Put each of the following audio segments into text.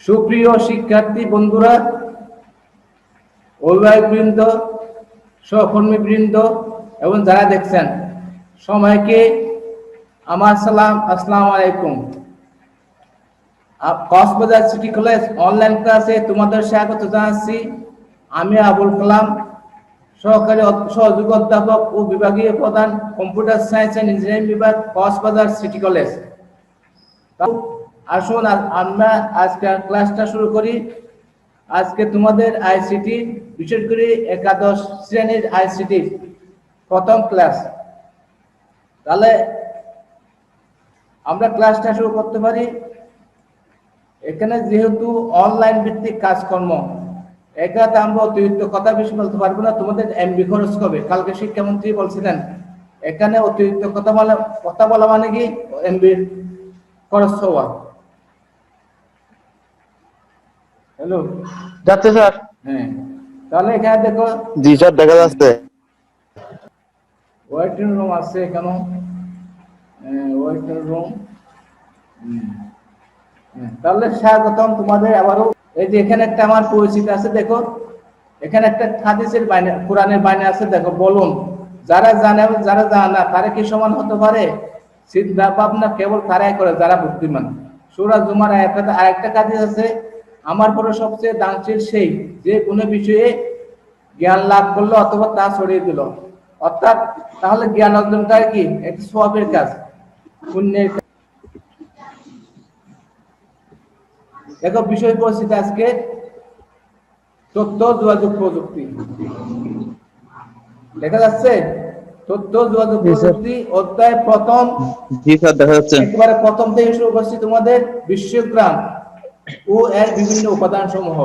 সুপ্রিয় শিক্ষার্থী বন্ধুরা, অভিভাবকবৃন্দ, সহকর্মীবৃন্দ এবং যারা দেখছেন সবাইকে আমার সালাম, আসসালামু আলাইকুম। কক্সবাজার সিটি কলেজ অনলাইন ক্লাসে তোমাদের স্বাগত জানাচ্ছি। আমি আবুল কালাম, সহকারী সহযোগী অধ্যাপক ও বিভাগীয় প্রধান, কম্পিউটার সায়েন্স অ্যান্ড ইঞ্জিনিয়ারিং বিভাগ, কক্সবাজার সিটি কলেজ। আসুন আমরা আজকে ক্লাসটা শুরু করি। আজকে তোমাদের আইসিটি, বিশেষ করে একাদশ শ্রেণীর আইসিটি প্রথম ক্লাস। তাহলে আমরা ক্লাসটা শুরু করতে পারি। এখানে যেহেতু অনলাইন ভিত্তিক কাজকর্ম, এখানে আমরা অতিরিক্ত কথা বেশি বলতে পারবো না, তোমাদের এমবি খরচ হবে। কালকে শিক্ষামন্ত্রী বলছিলেন এখানে অতিরিক্ত কথা বলা মানে কি এমবির খরচ হওয়া। হ্যালো, যাচ্ছে স্যার? হ্যাঁ, তাহলে এখানে দেখো, জি স্যার, দেখা যাচ্ছে। ওয়েটিং রুম আছে এখানে, ওয়েটিং রুম। তাহলে স্বাগতম তোমাদের আবারও। এই যে এখানে একটা আমার পরিচিত আছে, দেখো এখানে একটা হাদিসের বাইনা, কোরআনের বাইনা আছে, দেখো বলুন। যারা জানে যারা জানে না তারা কি সমান হতে পারে? চিন্তা ভাবনা কেবল তারাই করে যারা বুদ্ধিমান। সূরা জুমার আরেকটা হাদিস আছে, আমার পরে সবচেয়ে দানশীল সেই যে কোনো বিষয়ে জ্ঞান লাভ করলো অথবা তা ছড়িয়ে দিল। অর্থাৎ তাহলে জ্ঞান অর্জনটা কি একটি সওয়াবের কাজ, পুণ্যের কাজ। দেখো বিষয় পরিস্থিতি আজকে তথ্য যোগাযোগ প্রযুক্তি। দেখা যাচ্ছে তথ্য যোগাযোগ প্রযুক্তি অধ্যায় প্রথম। জি স্যার, দেখা যাচ্ছে। একেবারে প্রথম থেকে শুরু করছি তোমাদের বিশ্বগ্রাম ও এর বিভিন্ন উপাদান সমূহ।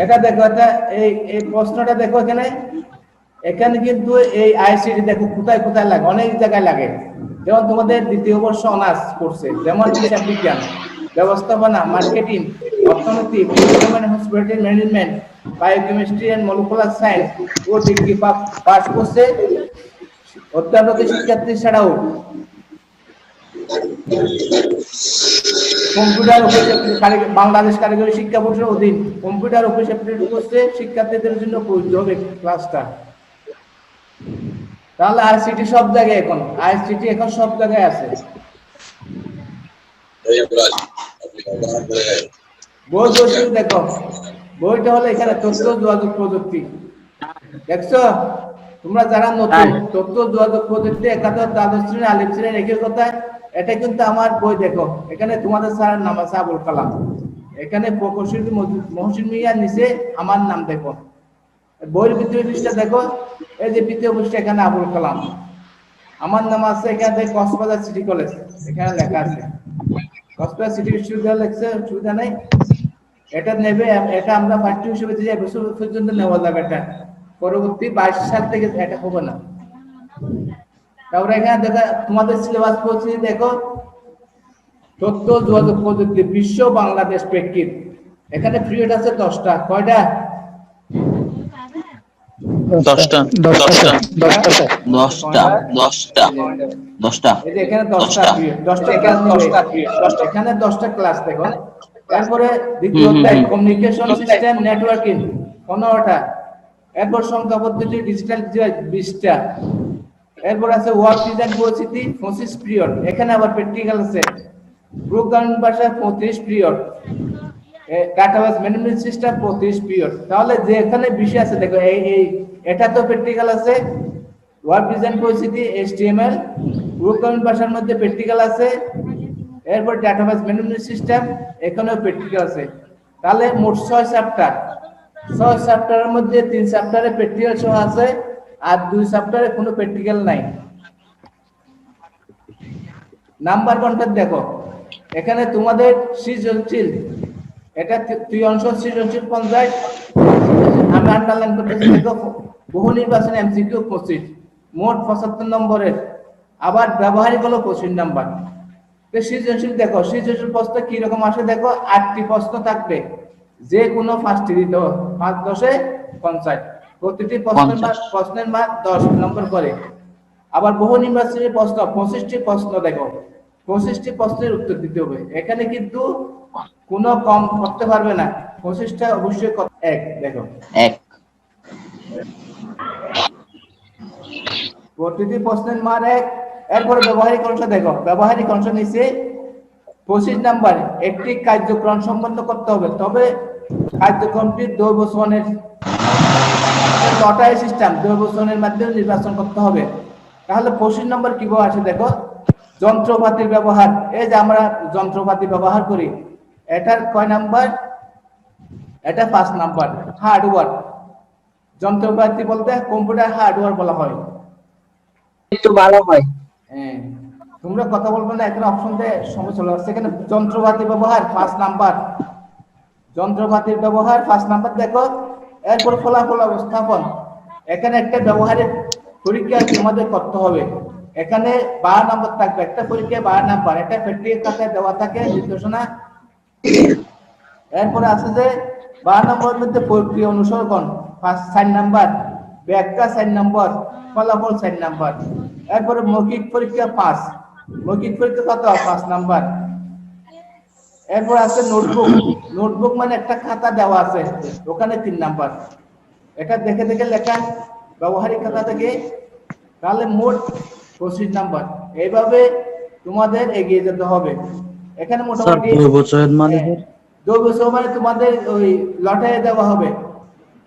এটা দেখো, এটা এই প্রশ্নটা দেখো, এখানে কিন্তু এই আইসিটি দেখো কোথায় কোথায় লাগে, অনেক জায়গায় লাগে। যেমন তোমাদের দ্বিতীয় বর্ষ অনার্স করছে, যেমন হিসাব বিজ্ঞান, ব্যবস্থাপনা, মার্কেটিং, অর্থনীতি, hospitality management, biochemistry and molecular science ও ডিগ্রি পাস করছে অধ্যয়নরত শিক্ষার্থী ছাড়াও কম্পিউটার অফিস বাংলাদেশ কারিগরি শিক্ষা বোর্ডের অধীন কম্পিউটার অফিস অ্যাপ্লিকেশন করছে শিক্ষার্থীদের জন্য প্রযোজ্য হবে ক্লাসটা। তাহলে আইসিটি সব জায়গায়, এখন সব জায়গায় আছে। বই দেখো, বইটা হলো এখানে তথ্য যোগাযোগ প্রযুক্তি। দেখছো তোমরা যারা নতুন, তথ্য যোগাযোগ প্রযুক্তি একাদশ দ্বাদশ শ্রেণী আলিম শ্রেণী একই কথা। এটা কিন্তু আমার বই, দেখো এখানে তোমাদের স্যারের নাম আছে আবুল কালাম, এখানে প্রকৌশলী মহসিন মিয়া, নিচে আমার নাম দেখো। বইয়ের দ্বিতীয় পৃষ্ঠা দেখো, এই যে দ্বিতীয় পৃষ্ঠা, এখানে আবুল কালাম আমার নাম আছে। এখানে কক্সবাজার সিটি কলেজ এখানে লেখা আছে, কক্সবাজার সিটি বিশ্ববিদ্যালয় লেখছে, সুবিধা নেই। এটা নেবে, এটা আমরা পাঠ্য হিসেবে যে বছর পর্যন্ত নেওয়া যাবে, এটা পরবর্তী 22 সাল থেকে এটা হবে না। তারপরে এখানে দেখো তোমাদের সিলেবাস পড়ছি, দেখো তথ্য যোগাযোগ প্রযুক্তি বিশ্ব বাংলাদেশ প্রেক্ষিত। এখানে পিরিয়ড আছে 10টা। কয়টা? 10টা। এই যে এখানে 10টা পিরিয়ড, 10টা ক্লাস, এখানে 10টা ক্লাস দেখো। তারপরে দ্বিতীয় অধ্যায় কমিউনিকেশন সিস্টেম নেটওয়ার্কিং 15টা। এরপর সংখ্যা পদ্ধতি ডিজিটাল 20টা। এরপর আছে ওয়ার্ক ডিজাইন পরিস্থিতি 25 পিরিয়ড। এখানে আবার প্র্যাকটিক্যাল আছে। প্রোগ্রামিং ভাষা 35 period. Database management system 35 period. তাহলে যে এখানে বিষয় আছে দেখো, এই এটা তো প্র্যাকটিক্যাল আছে। ওয়ার্ক ডিজাইন পরিস্থিতি HTML, প্রোগ্রামিং ভাষার মধ্যে প্র্যাকটিক্যাল আছে। এরপর ডাটাবেস ম্যানেজমেন্ট সিস্টেম, এখানেও প্র্যাকটিক্যাল আছে। তাহলে মোট 6 চ্যাপ্টার। 6 চ্যাপ্টারের মধ্যে 3 চ্যাপ্টারে প্র্যাকটিক্যাল সহ আছে, আর 2 চ্যাপ্টারে কোনো প্র্যাকটিক্যাল নাই। নাম্বার কন্টেন্ট দেখো, এখানে তোমাদের সৃজনশীল, এটা 3 অংশ সৃজনশীল 50, আমি আন্ডারলাইন করতেছি, দেখো বহু নির্বাচন MCQ 25, মোট 75 নম্বরের। আবার ব্যবহারিক হলো 25 নাম্বার। সৃজনশীল দেখো, সৃজনশীল প্রশ্ন কি রকম আসে দেখো, 8টি প্রশ্ন থাকবে, যে কোনো 5টি দিতে হবে, 5 10 50। প্রতিটি প্রশ্নের মান 10 নম্বর করে। আবার বহু নির্বাচনী প্রশ্ন 25টি প্রশ্ন দেখো, 25টি প্রশ্নের উত্তর দিতে হবে। এখানে কিন্তু কোনো কম করতে পারবে না, 25টা অবশ্যই এক দেখো এক প্রতিটি প্রশ্নের মান এক। এরপরে ব্যবহারিক অংশ দেখো, ব্যবহারিক অংশ নিচে 25 নাম্বার একটি কার্যক্রম সম্পন্ন করতে হবে, তবে কার্যক্রমটি দৈব শ্রবণের লটারি সিস্টেম দৈব শ্রবণের মাধ্যমে নির্বাচন করতে হবে। তাহলে 25 নম্বর কিভাবে আসে দেখো, যন্ত্রপাতির ব্যবহার। এই যে আমরা যন্ত্রপাতি ব্যবহার করি, এটার কয় নাম্বার? এটা 5 নাম্বার। হার্ডওয়্যার, যন্ত্রপাতি বলতে কম্পিউটার হার্ডওয়্যার বলা হয়। একটু ভালো হয়। হ্যাঁ, তোমরা কথা বলবে না, এখানে অপশন দিয়ে সময় চলে আসছে। এখানে যন্ত্রপাতি ব্যবহার 5 নাম্বার, যন্ত্রপাতির ব্যবহার 5 নাম্বার দেখো। এরপর ফলাফল উপস্থাপন, এখানে একটা ব্যবহারিক পরীক্ষা তোমাদের করতে হবে। এখানে 12 নাম্বার থাকবে, একটা পরীক্ষায় 12 নাম্বার, এটা প্র্যাকটিক্যাল খাতায় দেওয়া থাকে নির্দেশনা। এরপরে আছে যে 12 নম্বরের মধ্যে প্রক্রিয়া অনুসরণ 4 নাম্বার, ব্যাখ্যা 4 নাম্বার, ফলাফল 4 নাম্বার। এরপরে মৌখিক পরীক্ষা 5, মৌখিক পরীক্ষা কত? 5 নাম্বার। এরপর আছে নোটবুক, নোটবুক মানে একটা খাতা দেওয়া আছে, ওখানে 3 নাম্বার। এটা দেখে দেখে লেখা ব্যবহারিক খাতা থেকে, তাহলে মোট 25 নাম্বার। এইভাবে তোমাদের এগিয়ে যেতে হবে। এখানে মোটামুটি দৈব শ্রবণ মানে তোমাদের ওই লটারি দেওয়া হবে,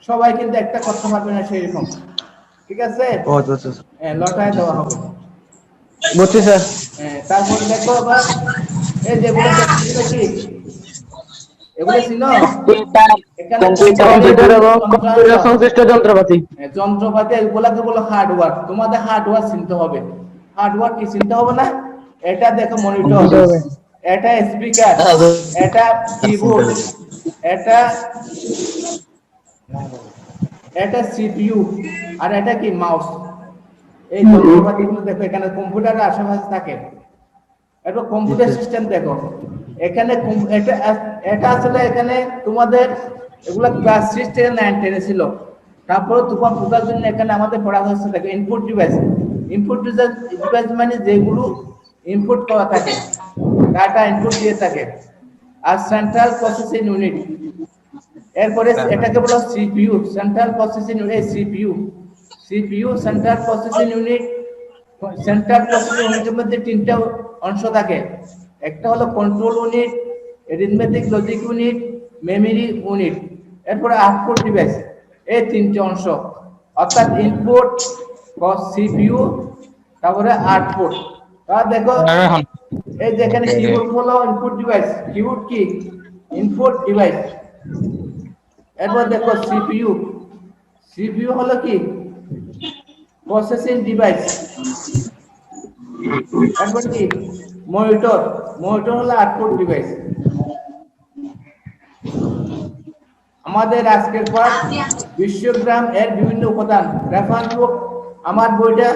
সবাই কিন্তু একটা করতে পারবে না সেই রকম, ঠিক আছে? লটারি দেওয়া হবে। বুঝছি স্যার। তারপরে দেখো আবার এই যেগুলো দেখতেছো কি, এগুলো চিনো? এখানে কম্পিউটার এবং কম্পিউটার সংশ্লিষ্ট যন্ত্রপাতি। যন্ত্রপাতি এগুলাকে বলো হার্ডওয়্যার। তোমাদের হার্ডওয়্যার চিনতে হবে। হার্ডওয়্যার কি চিনতে হবে না? এটা দেখো মনিটর, এটা স্পিকার, এটা কিবোর্ড, এটা সিপিইউ, আর এটা কি মাউস। এই যন্ত্রপাতিগুলো দেখো, এখানে কম্পিউটারের আশেপাশে থাকে। এরপর কম্পিউটার সিস্টেম দেখো, এখানে এটা আসলে এখানে তোমাদের এগুলা ক্লাস 6 থেকে 9 10 ছিল। তারপর তোমার বোঝার জন্য এখানে আমাদের পড়া হচ্ছে দেখো ইনপুট ডিভাইস। ইনপুট ডিভাইস মানে যেগুলো ইনপুট করা থাকে, ডাটা ইনপুট দিয়ে থাকে। আর সেন্ট্রাল প্রসেসিং ইউনিট, এরপরে এটাকে বলা CPU, central processing unit. CPU central processing unit. Central processing ইউনিটের মধ্যে 3টা অংশ থাকে, একটা হলো control unit, arithmetic logic unit, memory unit. এরপরে আউটপুট ডিভাইস, এই 3টে অংশ, অর্থাৎ ইনপুট সিপিইউ, তারপরে আউটপুট। তাহলে দেখো এই যেখানে কিবোর্ড হলো ইনপুট ডিভাইস, কিবোর্ড কি ইনপুট ডিভাইস। এরপর দেখো সিপিইউ, সিপিইউ হলো কি প্রসেসিং ডিভাইস। এরপর কি মনিটর, মনিটর হলো আউটপুট ডিভাইস। আমাদের আজকের পাঠ বিশ্বগ্রাম এর বিভিন্ন উপাদান। রেফারেন্স বুক আমার বইটা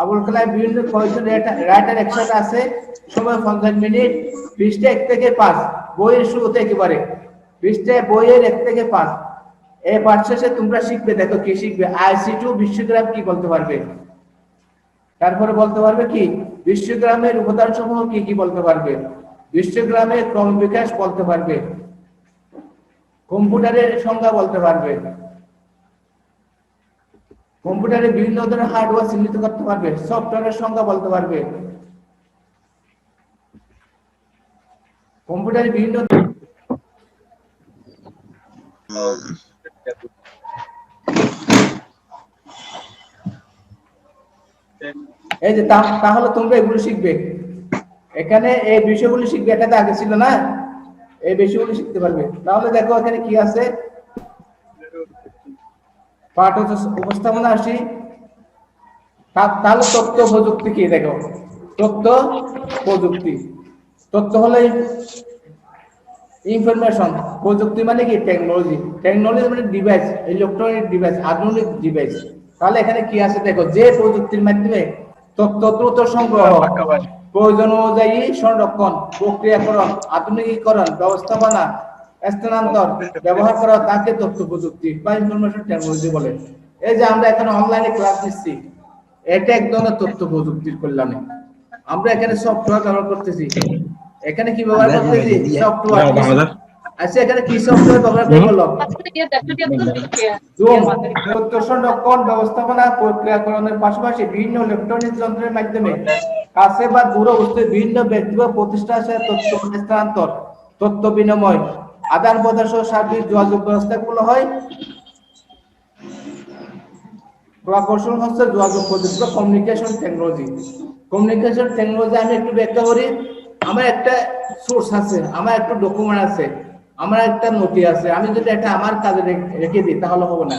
আবুল কালাম বিভিন্ন কয়েকজন রাইটার একসাথে আছে, সময় 50 মিনিট, পৃষ্ঠা 1 থেকে 5, বইয়ের শুরুতে একেবারে পৃষ্ঠায় বইয়ের 1 থেকে 5। এই পাঠ শেষে তোমরা শিখবে, দেখো কি শিখবে, IC2 বিশ্বগ্রাম কি বলতে পারবে, তারপরে বলতে পারবে কি বিশ্বগ্রামের উপাদান সমূহ কি কি বলতে পারবে, বিশ্বগ্রামের ক্রমবিকাশ বলতে পারবে, কম্পিউটারের সংজ্ঞা বলতে পারবে, কম্পিউটারে বিভিন্ন ধরনের হার্ডওয়্যার চিহ্নিত করতে পারবে, সফটওয়্যারের সংজ্ঞা বলতে পারবে, কম্পিউটারে বিভিন্ন এই যে তাহলে তোমরা এগুলো শিখবে। এখানে এই বিষয়গুলো শিখবে, এটাতে আগে ছিল না, এই বিষয়গুলো শিখতে পারবে। তাহলে দেখো এখানে কি আছে, পাঠ উপস্থাপনা আসি। তাহলে তথ্য প্রযুক্তি কি দেখো, তথ্য প্রযুক্তি, তথ্য হলো ইনফরমেশন, প্রযুক্তি মানে কি টেকনোলজি, টেকনোলজি মানে ডিভাইস, ইলেকট্রনিক ডিভাইস, আধুনিক ডিভাইস। তাহলে এখানে কি আছে দেখো, যে প্রযুক্তির মাধ্যমে তথ্য দ্রুত সংগ্রহ, প্রয়োজন অনুযায়ী সংরক্ষণ, প্রক্রিয়াকরণ, আধুনিকীকরণ, ব্যবস্থাপনা, স্থানান্তর ব্যবহার করা, তাকে তথ্য প্রযুক্তি বা ইনফরমেশন টেকনোলজি বলে। এই যে আমরা এখন অনলাইনে ক্লাস নিচ্ছি, এটা এক ধরনের তথ্য প্রযুক্তির কল্যাণে। আমরা এখানে সফটওয়্যার ব্যবহার করতেছি, এখানে কি ব্যবহার করতেছি? সফটওয়্যার। আচ্ছা, এখানে কি সফটওয়্যার ব্যবহার করে বলো? জুম তথ্য সংরক্ষণ, ব্যবস্থাপনা, প্রক্রিয়াকরণের পাশাপাশি বিভিন্ন ইলেকট্রনিক যন্ত্রের মাধ্যমে কাছে বা দূরে অবস্থিত বিভিন্ন ব্যক্তি বা প্রতিষ্ঠানের সাথে তথ্য স্থানান্তর, তথ্য বিনিময়, আদান প্রদান সহ সার্বিক যোগাযোগ ব্যবস্থাগুলো হয়। প্রকৌশল হচ্ছে যোগাযোগ প্রযুক্তি, কমিউনিকেশন টেকনোলজি। কমিউনিকেশন টেকনোলজি আমি একটু ব্যাখ্যা করি। আমার একটা সোর্স আছে, আমার একটা ডকুমেন্ট আছে, আমার একটা নথি আছে, আমি যদি এটা আমার কাজে রেখে দিই তাহলে হবে না,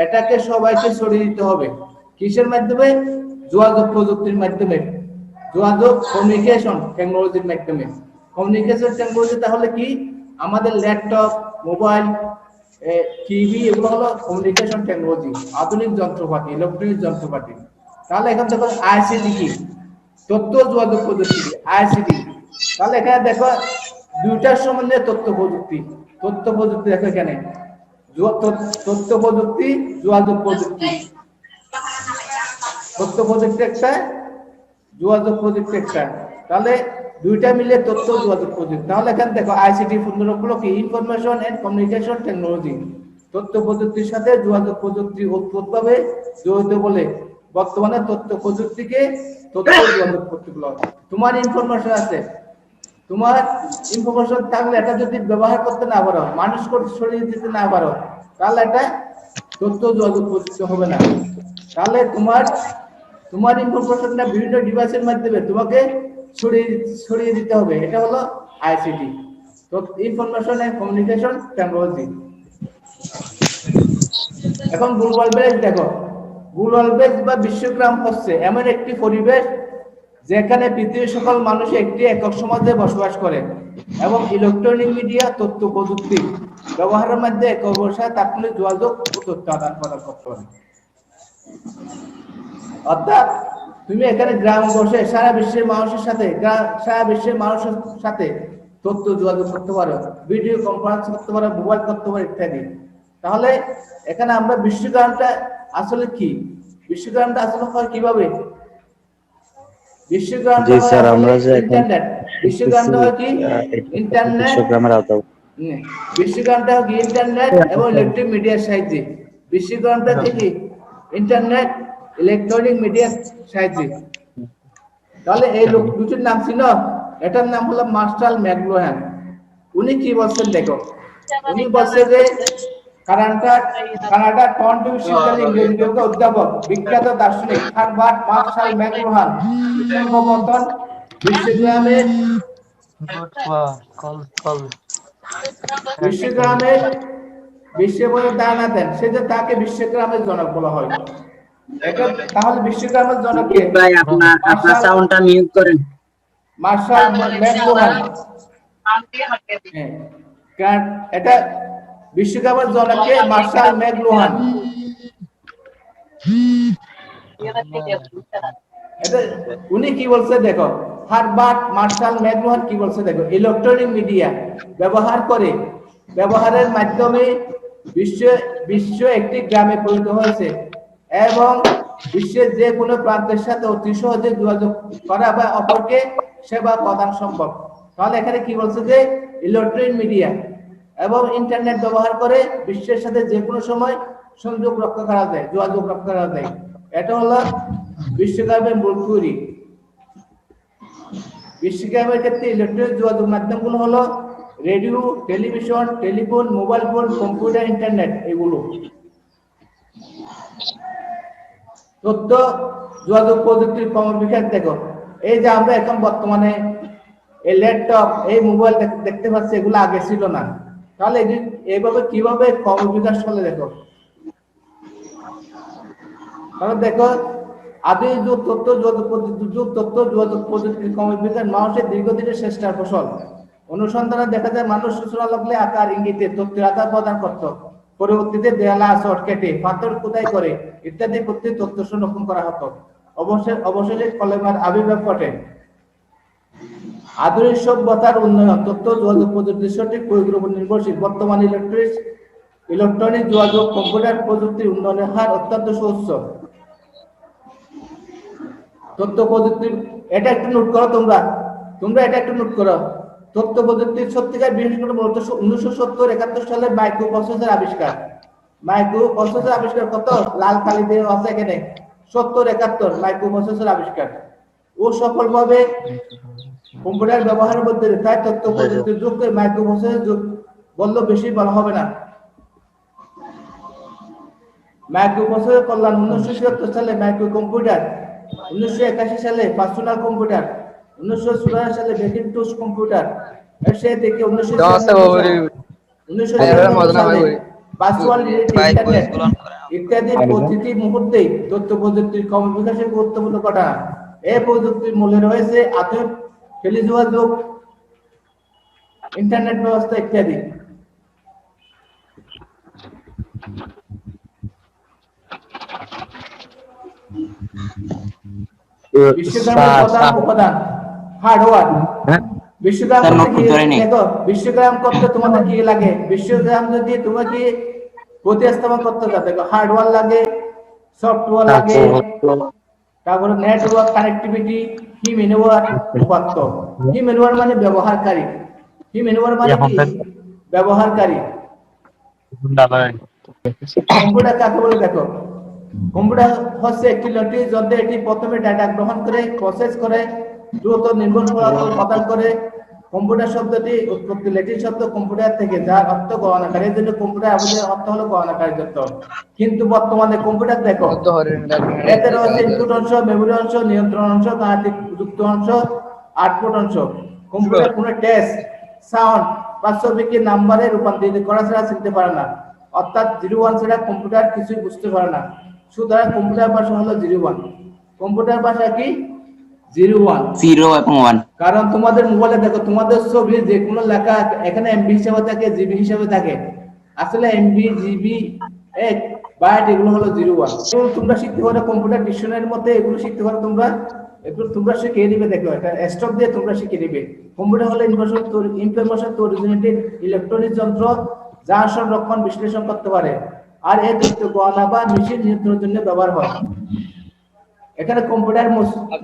এটাকে সবাইকে ছড়িয়ে দিতে হবে। কিসের মাধ্যমে? যোগাযোগ প্রযুক্তির মাধ্যমে, যোগাযোগ কমিউনিকেশন টেকনোলজির মাধ্যমে। কমিউনিকেশন টেকনোলজি তাহলে কি? আমাদের ল্যাপটপ, মোবাইল, টিভি, এগুলো হলো কমিউনিকেশন টেকনোলজি, আধুনিক যন্ত্রপাতি, ইলেকট্রনিক যন্ত্রপাতি। তাহলে এখান থেকে আইসিটি কি? তথ্য যোগাযোগ প্রযুক্তি, আইসিটি। তাহলে এখানে দেখো দুইটার সম্বন্ধে তথ্য প্রযুক্তি, তথ্য প্রযুক্তি দেখো এখানে তথ্য প্রযুক্তি, যোগাযোগ প্রযুক্তি। তথ্য প্রযুক্তি একটা, যোগাযোগ প্রযুক্তি একটা, তাহলে দুইটা মিলে তথ্য যোগাযোগ প্রযুক্তি। তাহলে এখানে দেখো আইসিটি পুনরুক্তি কি? Information and communication technology. তথ্য প্রযুক্তির সাথে যোগাযোগ প্রযুক্তি ওতপ্রোতভাবে জড়িত বলে বর্তমানে তথ্য প্রযুক্তিকে তথ্য যোগাযোগ প্রযুক্তি বলা হয়। তোমার ইনফরমেশন আছে, তোমার ইনফরমেশন থাকলে এটা যদি ব্যবহার করতে না পারো, মানুষ করতে ছড়িয়ে দিতে না পারো, তাহলে এটা তথ্য যোগাযোগ প্রযুক্তি হবে না। তাহলে তোমার ইনফরমেশনটা বিভিন্ন ডিভাইসের মাধ্যমে তোমাকে ছড়িয়ে দিতে হবে, এটা হলো আইসিটি, তো ইনফরমেশন এন্ড কমিউনিকেশন টেকনোলজি। এখন গ্লোবাল ভিলেজ দেখো, গ্লোবাল ভিলেজ বা বিশ্বগ্রাম হচ্ছে এমন একটি পরিবেশ যেখানে পৃথিবীর সকল মানুষ একটি একক সমাজে বসবাস করে এবং ইলেকট্রনিক মিডিয়া, তথ্য প্রযুক্তি ব্যবহারের মধ্যে একক ভাষায় তাৎক্ষণিক যোগাযোগ ও তথ্য আদান প্রদান করতে পারে। অর্থাৎ তুমি এখানে গ্রামে বসে সারা বিশ্বের মানুষের সাথে তথ্য যোগাযোগ করতে পারো, ভিডিও কনফারেন্স করতে পারো, মোবাইল করতে পারো ইত্যাদি। তাহলে এখানে আমরা বিশ্বগ্রামটা আসলে কি? বিশ্বগ্রামটা আসলে হয় কিভাবে? বিশ্বগ্রামটা ইন্টারনেট। বিশ্বগ্রামটা হয় কি? ইন্টারনেট। বিশ্বগ্রামটা হয় কি? ইন্টারনেট এবং ইলেকট্রিক মিডিয়ার সাহায্যে। বিশ্বগ্রামটা কি? ইন্টারনেট, ইলেকট্রনিক মিডিয়ার সাহায্যে। তাহলে এই লোক দুটির নাম ছিল, এটার নাম হলো মার্শাল ম্যাকলুহান। উনি কি বলছেন দেখো, উনি বলছে যে কানাডা টরন্টো বিশ্ববিদ্যালয়ের ইংরেজি বিভাগের অধ্যাপক, বিখ্যাত দার্শনিক হার্বার্ট মার্শাল ম্যাকলুহান সর্বপ্রথম বিশ্বগ্রামের বিশ্বগ্রামের ধারণা দেন, সেটা তাকে বিশ্বগ্রামের জনক বলা হয়। তাহলে বিশ্বগ্রামের জনক কে? ভাই আপনার সাউন্ডটা মিউট করেন। Marshall McLuhan. এটা বিশ্বগ্রামের জনক কে? Marshall McLuhan. এটা উনি কি বলছে দেখো, হার্বার্ট মার্শাল ম্যাকলুহান কি বলছে দেখো, ইলেকট্রনিক মিডিয়া ব্যবহারের মাধ্যমে বিশ্ব একটি গ্রামে পরিণত হয়েছে এবং বিশ্বের যে কোনো প্রান্তের সাথে অতি সহজে যোগাযোগ করা বা অপরকে সেবা প্রদান সম্ভব। তাহলে এখানে কি বলছে যে ইলেকট্রনিক মিডিয়া এবং ইন্টারনেট ব্যবহার করে বিশ্বের সাথে যে কোনো সময় সংযোগ রক্ষা করা যায়, যোগাযোগ রক্ষা করা যায়। এটা হলো বিশ্বগ্রামের মূল থিওরি। বিশ্বগ্রামের ক্ষেত্রে ইলেকট্রনিক যোগাযোগ মাধ্যমগুলো হলো radio, television, telephone, mobile phone, computer, internet. এগুলো তথ্য যোগাযোগ প্রযুক্তির ক্রমবিকাশ দেখো, এই যে আমরা এখন বর্তমানে এই ল্যাপটপ, এই মোবাইল দেখতে পাচ্ছি, এগুলো আগে ছিল না। তাহলে এইভাবে কিভাবে ক্রমবিকাশ হলে দেখো, তাহলে দেখো আধুনিক যুগ তথ্য যোগাযোগ প্রযুক্তির ক্রমবিকাশ মানুষের দীর্ঘদিনের চেষ্টার ফসল। অনুসন্ধানে দেখা যায় মানুষ সূচনা লগ্নে আকার ইঙ্গিতে তথ্যের আদান প্রদান করত, পরবর্তীতে দেয়ালা শর্ট কেটে পাথর খোদাই করে ইত্যাদি করতে তথ্য সংরক্ষণ করা হতো। অবশেষে কলমের আবির্ভাব ঘটে। আধুনিক সভ্যতার উন্নয়ন তথ্য যোগাযোগ প্রযুক্তির সঠিক প্রয়োগের উপর নির্ভরশীল। বর্তমানে ইলেকট্রনিক যোগাযোগ কম্পিউটার প্রযুক্তির উন্নয়নের হার অত্যন্ত সুউচ্চ। তথ্য প্রযুক্তি, এটা একটু নোট করো তোমরা এটা একটু নোট করো। তথ্য প্রযুক্তির সত্যিকার বিশেষ করে মূলত 1970-71 সালে মাইক্রো প্রসেসর আবিষ্কার। মাইক্রো প্রসেসর আবিষ্কার কত লাল কালি দিয়ে আছে এখানে 70-71 মাইক্রো প্রসেসর আবিষ্কার। ও সফলভাবে কম্পিউটার ব্যবহারের মধ্যে তাই তথ্য প্রযুক্তির যুগকে মাইক্রো প্রসেসর যুগ বললে বেশি বলা হবে না। মাইক্রো প্রসেসর কল্যাণ 1976 সালে মাইক্রো কম্পিউটার, 1981 সালে পার্সোনাল কম্পিউটার, 1984 সালে ম্যাকিনটশ কম্পিউটার, এর সে থেকে 1996 সালে ভার্চুয়াল ইন্টারনেট ইত্যাদি প্রতিটি মুহূর্তে তথ্য প্রযুক্তির ক্রমবিকাশের গুরুত্বপূর্ণ ঘটনা। এই প্রযুক্তির মূলে রয়েছে আধুনিক টেলিযোগাযোগ, ইন্টারনেট ব্যবস্থা ইত্যাদি। বিশ্বগ্রামের প্রধান উপাদান হার্ডওয়্যার। বিশ্বগ্রাম দেখো, বিশ্বগ্রাম করতে তোমাদের কি লাগে? বিশ্বগ্রাম যদি তোমাকে প্রতিস্থাপন করতে যাও, দেখো হার্ডওয়্যার লাগে, সফটওয়্যার লাগে, তারপরে নেটওয়ার্ক কানেক্টিভিটি, হিউম্যানওয়্যার উপাত্ত। হিউম্যানওয়্যার মানে ব্যবহারকারী, হিউম্যানওয়্যার মানে কি? ব্যবহারকারী। কম্পিউটার কাকে বলে দেখো? কম্পিউটার হচ্ছে একটি ইলেকট্রনিক যন্ত্র, এটি প্রথমে ডাটা গ্রহণ করে প্রসেস করে দ্রুত নির্ভুল ফলাফল প্রদান করে। কম্পিউটার শব্দটি উৎপত্তি ল্যাটিন শব্দ কম্পিউটার থেকে, যার অর্থ গণনাকারী। এর জন্য কম্পিউটার আমাদের অর্থ হলো গণনাকারী যন্ত্র। কিন্তু বর্তমানে কম্পিউটার দেখো এতে রয়েছে ইনপুট অংশ, মেমোরি অংশ, নিয়ন্ত্রণ অংশ, গাণিতিক যুক্ত অংশ, আউটপুট অংশ। কম্পিউটার কোনো টেক্সট, সাউন্ড বা ছবিকে নাম্বারে রূপান্তরিত করা ছাড়া চিনতে পারে না, অর্থাৎ 01 ছাড়া কম্পিউটার কিছুই বুঝতে পারে না। সুতরাং কম্পিউটার ভাষা হলো 01। কম্পিউটার ভাষা কি? 01 0 এবং 1। কারণ তোমাদের মোবাইলে দেখো, তোমাদের ছবি যে কোনো লেখা এখানে এমবি হিসাবে থাকে, জিবি হিসাবে থাকে। আসলে এমবি, জিবি, এক বাইট এগুলো হলো 01। এবং তোমরা শিখতে পারো কম্পিউটার ডিকশনারির মধ্যে এগুলো শিখতে পারো তোমরা। এগুলো তোমরা শিখে নিবে, দেখো এটা স্টক দিয়ে তোমরা শিখে নিবে। কম্পিউটার হলো ইনফরমেশন অরিজিনেটেড ইলেকট্রনিক যন্ত্র যা সংরক্ষণ বিশ্লেষণ করতে পারে, আর এই তথ্য গণনা বা মেশিন নিয়ন্ত্রণের জন্য ব্যবহার হয়। এখানে কম্পিউটার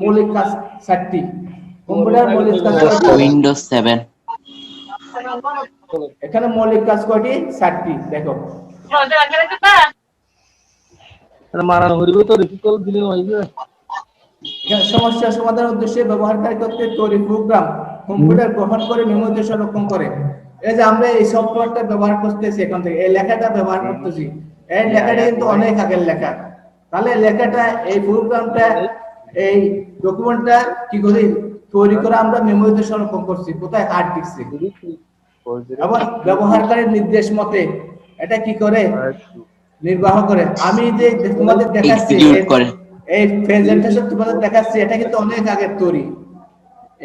মৌলিক কাজ 7টি। কম্পিউটার মৌলিক কাজ উইন্ডোজ 7। এখানে মৌলিক কাজ কয়টি? 7টি। দেখো মারানো হইবে তো রিকল দিলে হইবে। এখানে সমস্যা সমাধানের উদ্দেশ্যে ব্যবহারকারী কর্তৃক তৈরি প্রোগ্রাম কম্পিউটার গ্রহণ করে মেমোরিতে সংরক্ষণ করে। এই যে আমরা এই সফটওয়্যারটা ব্যবহার করতেছি, এখান থেকে এই লেখাটা ব্যবহার করতেছি, এই লেখাটা কিন্তু অনেক আগের লেখা। তাহলে লেখাটা, এই প্রোগ্রামটা, এই ডকুমেন্টটা কি করে তৈরি করে আমরা মেমোরিতে সংরক্ষণ করছি, কোথায়? হার্ড ডিস্কে। এবং ব্যবহারকারীর নির্দেশ মতে এটা কি করে? নির্বাহ করে। আমি যে তোমাদের দেখাচ্ছি, এই প্রেজেন্টেশন তোমাদের দেখাচ্ছি, এটা কিন্তু অনেক আগের তৈরি।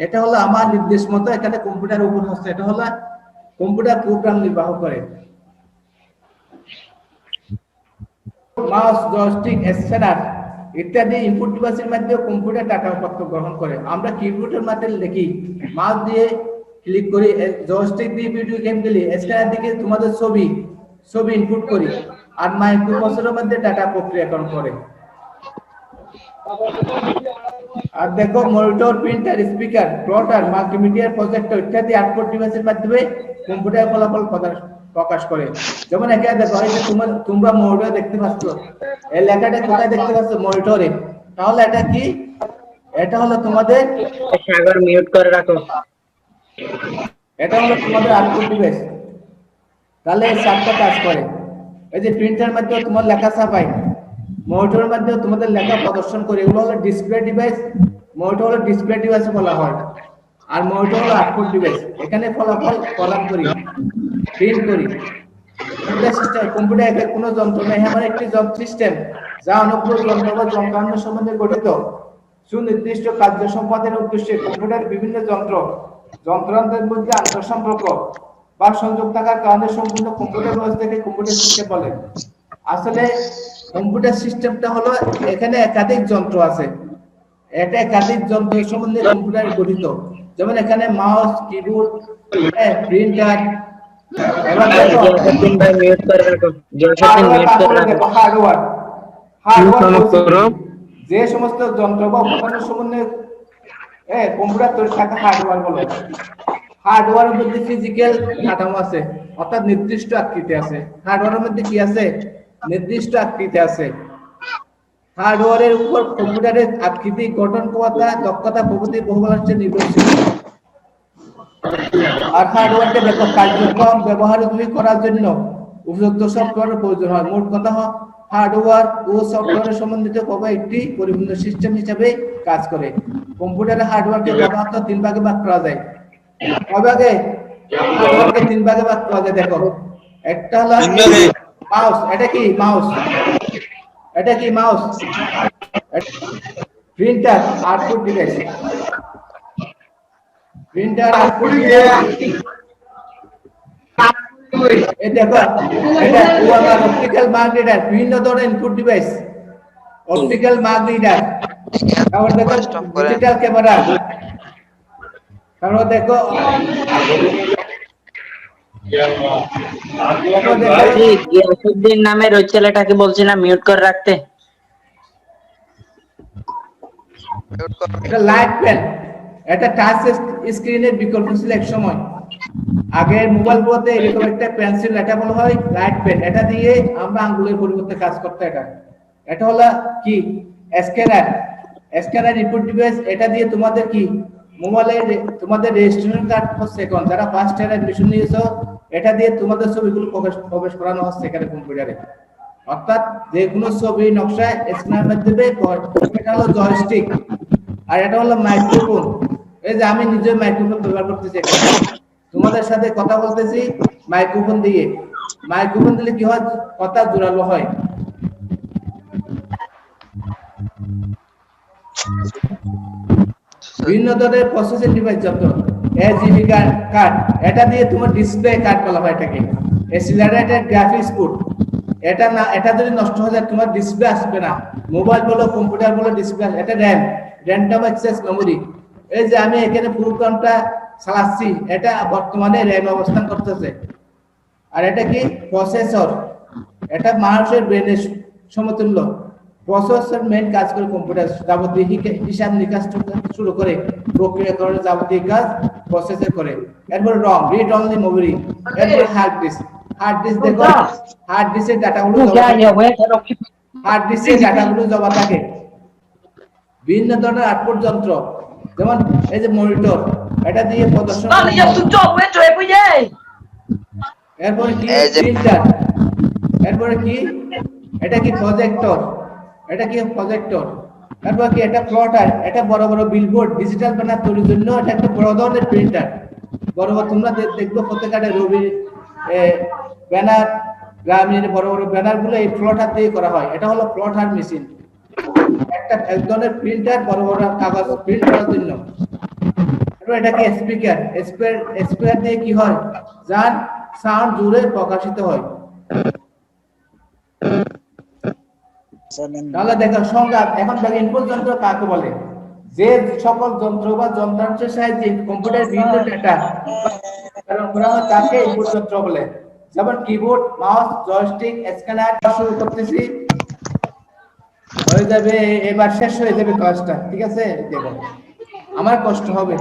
এটা হলো আমার নির্দেশ মতো এখানে কম্পিউটার উপর হচ্ছে, এটা হলো কম্পিউটার প্রোগ্রাম নির্বাহ করে। মাউস, জয়স্টিক, স্ক্যানার ইত্যাদি ইনপুট ডিভাইসের মাধ্যমে কম্পিউটার ডাটা উপাত্ত গ্রহণ করে। আমরা কিবোর্ডের মাধ্যমে লিখি, মাউস দিয়ে ক্লিক করি, জয়স্টিক দিয়ে ভিডিও গেম খেলি, স্ক্যানার দিকে তোমাদের ছবি ইনপুট করি, আর মাইক্রোপ্রসেসরের মধ্যে ডাটা প্রক্রিয়াকরণ করে। আর দেখো monitor, printer, speaker, plotter, multimedia projector ইত্যাদি আউটপুট ডিভাইসের মাধ্যমে কম্পিউটার ফলাফল প্রকাশ করে। যেমন এখানে দেখো, এই যে তোমরা মনিটর দেখতে পাচ্ছ, এই লেখাটা কোথায় দেখতে পাচ্ছ? মনিটরে। তাহলে এটা কি? এটা হলো তোমাদের সাগর মিউট করে রাখো। এটা হলো তোমাদের আউটপুট ডিভাইস। তাহলে এই 7টা কাজ করে। এই যে প্রিন্টার মাধ্যমে তোমার লেখা ছাপাই, মনিটরের মাধ্যমে তোমাদের লেখা প্রদর্শন করে, এগুলো হলো ডিসপ্লে ডিভাইস। মনিটর হলো ডিসপ্লে ডিভাইস বলা হয়, আর মনিটর হলো আউটপুট ডিভাইস। এখানে ফলাফল প্রদান করি, প্রিন্ট করি। কম্পিউটার একক কোনো যন্ত্র নেই, এমন একটি সিস্টেম যা অনেকগুলো যন্ত্র বা যন্ত্রাংশ সম্বন্ধে গঠিত। সুনির্দিষ্ট কার্য সম্পাদনের উদ্দেশ্যে কম্পিউটার বিভিন্ন যন্ত্রাংশের মধ্যে আন্তঃসম্পর্ক বা সংযোগ থাকার কারণে সম্পূর্ণ কম্পিউটার ব্যবস্থাকে কম্পিউটার সিস্টেম বলে। আসলে কম্পিউটার সিস্টেমটা হলো, এখানে একাধিক যন্ত্র আছে, এটা একাধিক যন্ত্রের সম্বন্ধে কম্পিউটার গঠিত। যেমন এখানে মাউস, কিবোর্ড, প্রিন্টার, হার্ডওয়্যার যে সমস্ত যন্ত্র বা উপাদানের সমন্বয়ে কম্পিউটার তৈরি থাকে হার্ডওয়্যার বলে। হার্ডওয়্যারের মধ্যে ফিজিক্যাল কাঠামো আছে, অর্থাৎ নির্দিষ্ট আকৃতি আছে। হার্ডওয়্যারের মধ্যে কি আছে? নির্দিষ্ট আকৃতি আছে। হার্ডওয়্যারের উপর কম্পিউটারের আকৃতি, গঠন ক্ষমতা, দক্ষতা প্রভৃতি বহুবার হচ্ছে নির্ভরশীল। আর হার্ডওয়্যারকে দেখো কার্যক্রম ব্যবহারোপযোগী করার জন্য উপযুক্ত সফটওয়্যারের প্রয়োজন হয়। মোট কথা হার্ডওয়্যার ও সফটওয়্যারের সমন্বিত ভাবে একটি পরিপূর্ণ সিস্টেম হিসেবে কাজ করে। কম্পিউটারের হার্ডওয়্যারকে প্রধানত 3 ভাগে ভাগ করা যায়। কয় ভাগে? হার্ডওয়্যারকে 3 ভাগে ভাগ করা যায়। দেখো, একটা হলো মাউস। এটা কি মাউস? এটা কি mouse? Printer, output device. Printer, output device. এই দেখো, এটা আমার অপটিক্যাল মার্ক রিডার, বিভিন্ন ধরনের input device. Optical mark reader, তারপর দেখো ডিজিটাল ক্যামেরা, তারপর দেখো গিয়াসউদ্দিন নামের ওই ছেলেটাকে বলছি না মিউট করে রাখতে। এটা লাইট পেন, এটা টাচ স্ক্রিনের বিকল্প ছিল এক সময়। আগে মোবাইল গুলোতে এরকম একটা পেন্সিল, এটা বলা হয় লাইট পেন। এটা দিয়ে আমরা আঙ্গুলের পরিবর্তে কাজ করতে। এটা হলো কি স্ক্যানার। Scanner input device. এটা দিয়ে তোমাদের কি মোবাইলে তোমাদের রেজিস্ট্রেশন কার্ড হচ্ছে এখন যারা ফার্স্ট ইয়ার অ্যাডমিশন নিয়েছো, এটা দিয়ে তোমাদের ছবিগুলো প্রবেশ করানো হচ্ছে এখানে কম্পিউটারে। অর্থাৎ যে কোনো ছবি নকশা স্ক্যানার মাধ্যমে। এটা হলো জয়স্টিক। আর এটা হলো মাইক্রোফোন। এই যে আমি নিজে মাইক্রোফোন ব্যবহার করতেছি, তোমাদের সাথে কথা বলতেছি মাইক্রোফোন দিয়ে। মাইক্রোফোন দিলে কি হয়? কথা জোরালো হয়। বিভিন্ন ধরনের প্রসেসিং ডিভাইস যত এসডি কার্ড, এটা দিয়ে তোমার ডিসপ্লে কার্ড বলা হয় এটাকে। Accelerated graphics card. এটা না, এটা যদি নষ্ট হয়ে যায় তোমার ডিসপ্লে আসবে না। মোবাইল বলো কম্পিউটার বলো ডিসপ্লে। এটা র‍্যাম, র্যান্ডম অ্যাক্সেস মেমোরি। এই যে আমি এখানে প্রোগ্রামটা চালাচ্ছি, এটা বর্তমানে র‍্যাম অবস্থান করতেছে। আর এটা কি প্রসেসর। এটা মানুষের ব্রেনের সমতুল্য। প্রসেসর মেইন কাজ করে কম্পিউটার, যাবতীয় হিসাব নিকাশ শুরু করে প্রক্রিয়াকরণের যাবতীয় কাজ প্রসেসর করে। এরপর রম, রিড অনলি মেমোরি। এরপর হার্ড ডিস্ক। হার্ড ডিস্ক দেখো, হার্ড ডিস্কের ডাটাগুলো জমা থাকে। বিভিন্ন ধরনের আউটপুট যন্ত্র, যেমন এই যে মনিটর, এটা দিয়ে প্রদর্শন। এরপরে কি প্রিন্টার। এরপরে কি এটা কি প্রজেক্টর। এটা কি প্রজেক্টর। তারপর কি এটা প্লটার। এটা বড় বড় বিলবোর্ড, ডিজিটাল ব্যানার তৈরির জন্য এটা একটা বড় ধরনের প্রিন্টার। বড় বড় তোমরা দেখবে প্রত্যেকটা রবি ব্যানার, গ্রামীণ বড় বড় ব্যানার গুলো এই প্লটার দিয়ে করা হয়। এটা হলো প্লটার মেশিন। একটা এক ধরনের প্রিন্টার, বড় বড় কাগজ প্রিন্ট করার জন্য। এটা কি স্পিকার। স্পিকার দিয়ে কি হয়? যার সাউন্ড জুড়ে প্রকাশিত হয়। তাহলে দেখো সংজ্ঞা। এখন দেখো ইনপুট যন্ত্র কাকে বলে? যে সকল যন্ত্র বা যন্ত্রাংশের সাহায্যে কম্পিউটারের বিভিন্ন ডেটা প্রেরণ করা হয় তাকে ইনপুট যন্ত্র বলে। যেমন কিবোর্ড, মাউস, জয়স্টিক, স্ক্যানার। শুরু করতেছি, হয়ে যাবে এবার, শেষ হয়ে যাবে কাজটা। ঠিক আছে, দেখো আমার কষ্ট হবে।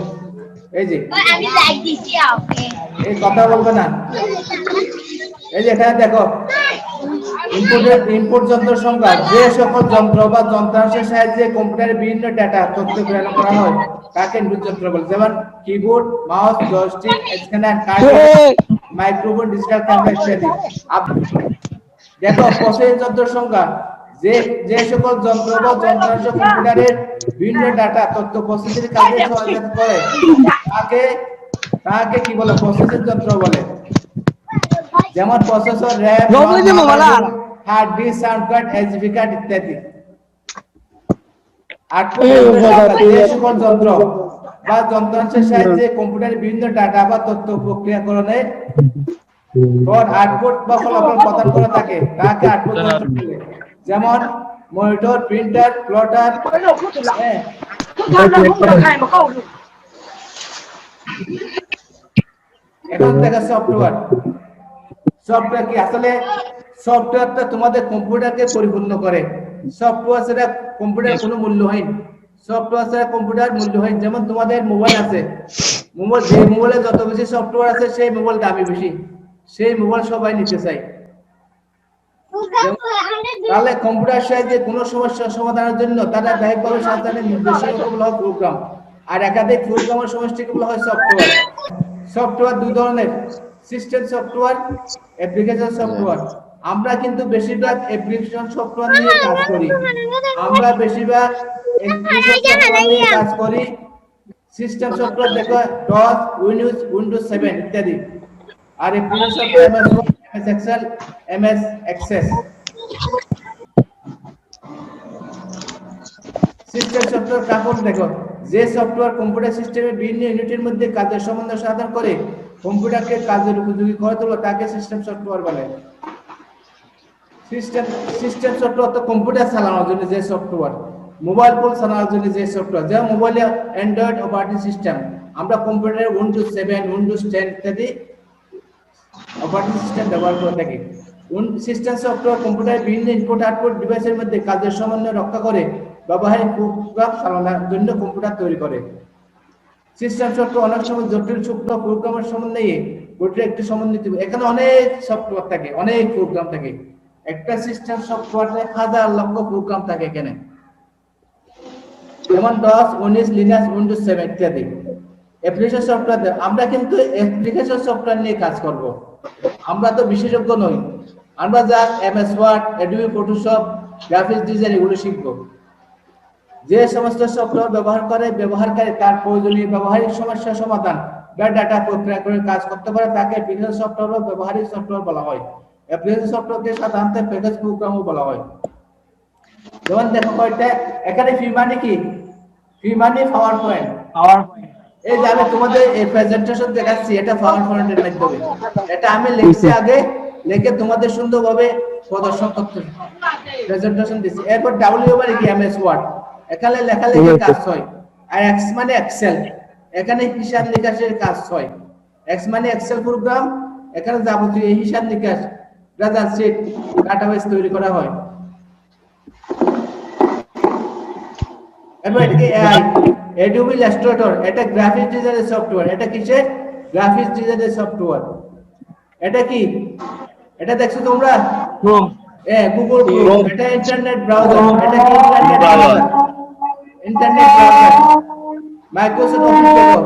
এই যে আমি লাইক দিছি ওকে। এই কথা বলবে না। এই যে এখানে দেখো ইনপুট যন্ত্রের সংখ্যা। যে সকল যন্ত্র বা যন্ত্রাংশের সাহায্যে কম্পিউটারের বিভিন্ন ডেটা তথ্য প্রেরণ করা হয় তাকে ইনপুট যন্ত্র বলে। যেমন keyboard, mouse, joystick, scanner, card, microphone, digital camera ইত্যাদি। দেখো প্রসেসিং যন্ত্রের সংখ্যা। যে সকল যন্ত্র বা যন্ত্রাংশ কম্পিউটারের বিভিন্ন ডাটা তথ্য প্রসেসিং কাজে সহায়তা করে তাকে কি বলে? প্রসেসিং যন্ত্র বলে। যেমন processor, RAM, hard disk, sound card, SD card ইত্যাদি। যে সকল যন্ত্র বা যন্ত্রাংশের সাহায্যে কম্পিউটারের বিভিন্ন ডাটা বা তথ্য প্রক্রিয়াকরণের পর আউটপুট বা ফলাফল প্রদান করে থাকে তাকে আউটপুট যন্ত্র বলে। যেমন মনিটর, প্রিন্টার, প্লটার। এখন দেখা সফটওয়্যার। সফটওয়্যার কি? আসলে সফটওয়্যারটা তোমাদের কম্পিউটারকে পরিপূর্ণ করে। সফটওয়্যার সেটা কম্পিউটার কোনো মূল্যহীন, সফটওয়্যার ছাড়া কম্পিউটার মূল্যহীন। যেমন তোমাদের মোবাইল আছে, মোবাইল, যে মোবাইলে যত বেশি সফটওয়্যার আছে সেই মোবাইল দামি বেশি, সেই মোবাইল সবাই নিতে চায়। তাহলে কম্পিউটার সাহায্যে কোনো সমস্যার সমাধানের জন্য তারা ব্যাপকভাবে সাধারণ নির্দেশনাকে বলা হয় প্রোগ্রাম, আর একাধিক প্রোগ্রামের সমষ্টিকে বলা হয় সফটওয়্যার। সফটওয়্যার দুই ধরনের, সিস্টেম সফটওয়্যার, অ্যাপ্লিকেশন সফটওয়্যার। আমরা কিন্তু বেশিরভাগ অ্যাপ্লিকেশন সফটওয়্যার নিয়ে কাজ করি, আমরা বেশিরভাগ অ্যাপ্লিকেশন সফটওয়্যার নিয়ে কাজ করি। সিস্টেম সফটওয়্যার দেখো ডস, উইন্ডোজ 7 ইত্যাদি, আর application software MS Word, MS Excel, MS Access। System software কাপড় দেখো, যে সফটওয়্যার কম্পিউটার সিস্টেমের বিভিন্ন ইউনিটের মধ্যে কাজের সমন্বয় সাধন করে কম্পিউটারকে কাজের উপযোগী করে তোলে তাকে সিস্টেম সফটওয়্যার বলে। সিস্টেম সফটওয়্যার তো কম্পিউটার চালানোর জন্য যে সফটওয়্যার, মোবাইল ফোন চালানোর জন্য যে সফটওয়্যার, যেমন মোবাইলে অ্যান্ড্রয়েড অপারেটিং সিস্টেম, আমরা কম্পিউটারে উইন্ডোজ 7, উইন্ডোজ 10 ইত্যাদি অপারেটিং সিস্টেম ব্যবহার করে থাকি। সিস্টেম সফটওয়্যার কম্পিউটারের বিভিন্ন ইনপুট আউটপুট ডিভাইসের মধ্যে কাজের সমন্বয় রক্ষা করে ব্যবহারিক প্রোগ্রাম চালানোর জন্য কম্পিউটার তৈরি করে। সিস্টেম সফটওয়্যার অনেক সময় জটিল সূক্ষ্ম প্রোগ্রামের সমন্বয়ে গঠিত একটি সমন্বিত, এখানে অনেক সফটওয়্যার থাকে, অনেক প্রোগ্রাম থাকে। একটা সিস্টেম সফটওয়্যারে হাজার লক্ষ প্রোগ্রাম থাকে এখানে, যেমন ডস, উনিক্স, লিনাক্স, উইন্ডোজ 7 ইত্যাদি। অ্যাপ্লিকেশন সফটওয়্যার, আমরা কিন্তু অ্যাপ্লিকেশন সফটওয়্যার নিয়ে কাজ করব, আমরা তো বিশেষজ্ঞ নই, আমরা যা MS Word, Adobe Photoshop, graphics design এগুলো শিখবো। যে সমস্ত সফটওয়্যার ব্যবহার করে ব্যবহারকারী তার প্রয়োজনীয় ব্যবহারিক সমস্যা সমাধান বা ডাটা প্রক্রিয়া করে কাজ করতে পারে তাকে অ্যাপ্লিকেশন সফটওয়্যার বা ব্যবহারিক সফটওয়্যার বলা হয়। অ্যাপ্লিকেশন সফটওয়্যারকে সাধারণত প্যাকেজ প্রোগ্রামও বলা হয়। যেমন দেখো কয়টা এখানে ফি মানে কি, ফি মানে পাওয়ার পয়েন্ট। এই যে আমি তোমাদের এই প্রেজেন্টেশন দেখাচ্ছি, এটা পাওয়ার পয়েন্টের মাধ্যমে, এটা আমি লিখছি আগে, লিখে তোমাদের সুন্দরভাবে প্রদর্শন করতে প্রেজেন্টেশন দিচ্ছি। এরপর ডাব্লিউ মানে কি, MS Word, এখানে লেখালেখি কাজ হয়। আর এক্স মানে এক্সেল, এখানে হিসাব নিকাশের কাজ হয়। এক্স মানে এক্সেল প্রোগ্রাম, এখানে যাবতীয় হিসাব নিকাশ, রেজাল্ট শিট, ডাটাবেস তৈরি করা হয়। এরপর এটাকে AI, Adobe Illustrator, এটা গ্রাফিক্স ডিজাইনের সফটওয়্যার। এটা কিসের? গ্রাফিক্স ডিজাইনের সফটওয়্যার। এটা কি? এটা দেখছো তোমরা? গুগল ক্রোম, এটা ইন্টারনেট ব্রাউজার। এটা কি? Internet browser. Internet browser. Microsoft office দেখো,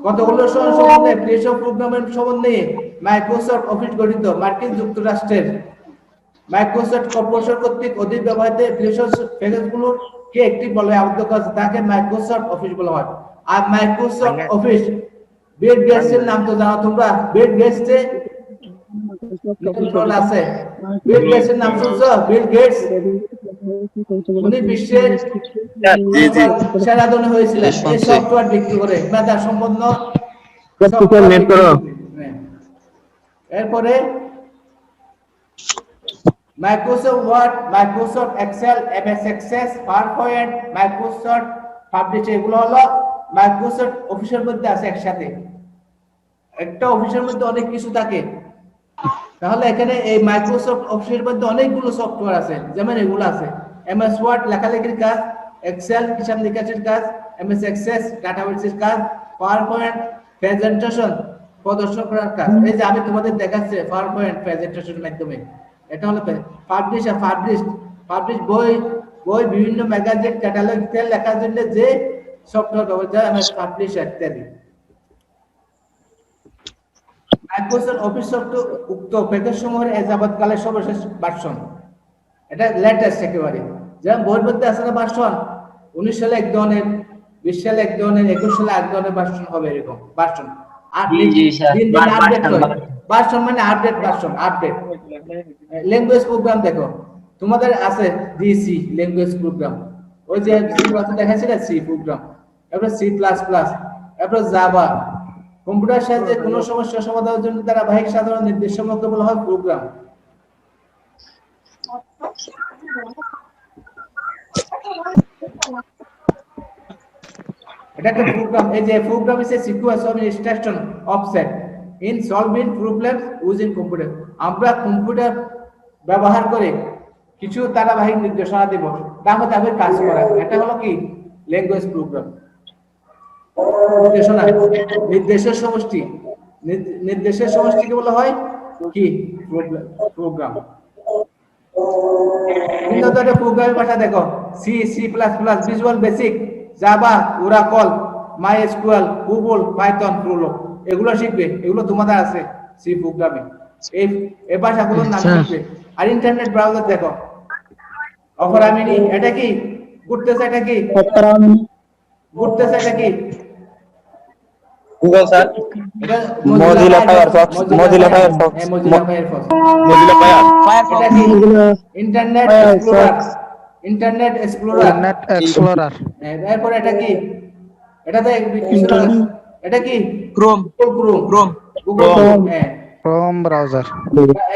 কতগুলো সমন্বয়ে অ্যাপ্লিকেশন প্রোগ্রামের সমন্বয়ে মাইক্রোসফট অফিস গঠিত। মার্কিন যুক্তরাষ্ট্রের মাইক্রোসফট কর্পোরেশন কর্তৃক অধিক ব্যবহৃত অ্যাপ্লিকেশন প্যাকেজগুলোর কে একটি বলে আবদ্ধ করা আছে, তাকে মাইক্রোসফট অফিস বলা হয়। আর মাইক্রোসফট অফিস, বিল গেটসের নাম তো জানো তোমরা, বিল গেটসে নিয়ন্ত্রণ আছে। বিল গেটসের নাম শুনছো? বিল গেটস উনি বিশ্বের সেরা ধনী হয়েছিলেন এই সফটওয়্যার বিক্রি করে, মেধা সম্পন্ন সফটওয়্যার নেট করো। এরপরে Microsoft Word, Microsoft Excel, MS Access, PowerPoint, Microsoft publish, এগুলো হলো মাইক্রোসফট অফিসের মধ্যে আছে একসাথে। একটা অফিসের মধ্যে অনেক কিছু থাকে, তাহলে এখানে এই মাইক্রোসফট অফিসের মধ্যে অনেকগুলো সফটওয়্যার আছে, যেমন এগুলো আছে MS Word লেখালেখির কাজ, এক্সেল হিসাব নিকাশের কাজ, MS Access ডাটাবেসের কাজ, পাওয়ারপয়েন্ট প্রেজেন্টেশন প্রদর্শন করার কাজ। এই যে আমি তোমাদের দেখাচ্ছি পাওয়ারপয়েন্ট প্রেজেন্টেশনের মাধ্যমে, এটা হলো পাবলিশ। আর পাবলিশ বই বিভিন্ন ম্যাগাজিন ক্যাটালগ ইত্যাদি লেখার জন্য যে সফটওয়্যার ব্যবহৃত হয়, MS পাবলিশার ইত্যাদি। মাইক্রোসফট অফিস সফটওয়্যার উক্ত প্যাকেজ সমূহের যাবৎকালের সর্বশেষ ভার্সন, এটা লেটেস্ট একেবারে। যেমন বইয়ের মধ্যে আছে না ভার্সন, 19 সালে এক ধরনের, 20 সালে এক ধরনের, 21 সালে এক ধরনের ভার্সন হবে, এরকম ভার্সন। আর দিন দিন আপডেট হয়, ভার্সন মানে update, version update. Language program দেখো তোমাদের আছে ডিসি ল্যাঙ্গুয়েজ প্রোগ্রাম, ওই যে দেখাচ্ছি না সি প্রোগ্রাম, এরপর C++, এরপর জাভা। কম্পিউটার সাহায্যে কোনো সমস্যা সমাধানের জন্য ধারাবাহিক সাধারণ নির্দেশাবলী বলা হয় প্রোগ্রাম। এটা একটা প্রোগ্রাম। এই যে programme is a sequence of instruction of set in solving problems using computer. আমরা কম্পিউটার ব্যবহার করে কিছু ধারাবাহিক নির্দেশনা দিব, তার মধ্যে আমি কাজ করা। এটা হলো কি ল্যাঙ্গুয়েজ প্রোগ্রাম। নির্দেশনা, নির্দেশের সমষ্টি, নির্দেশের সমষ্টিকে বলা হয় কি প্রোগ্রাম। বিভিন্ন ধরনের প্রোগ্রামিং ভাষা দেখো, C, C plus plus, Visual Basic, Java, Oracle, MySQL, Google, Python, Prolog, এগুলো শিখবে। এগুলো তোমাদের আছে সি প্রোগ্রামিং। এই ভাষাগুলোর নাম শিখবে। আর ইন্টারনেট ব্রাউজার দেখো, অপেরা মিনি, এটা কি ঘুরতেছে, এটা কি ঘুরতেছে, এটা কি গুগল সার্চ, এটা Mozilla Firefox, Mozilla Firefox, Mozilla Firefox. Mozilla Firefox, এটা কি internet explorer, internet explorer. Net explorer, এরপর এটা কি, এটাতে এটা কি Chrome, Google Chrome, Google Chrome. হ্যাঁ। Chrome browser.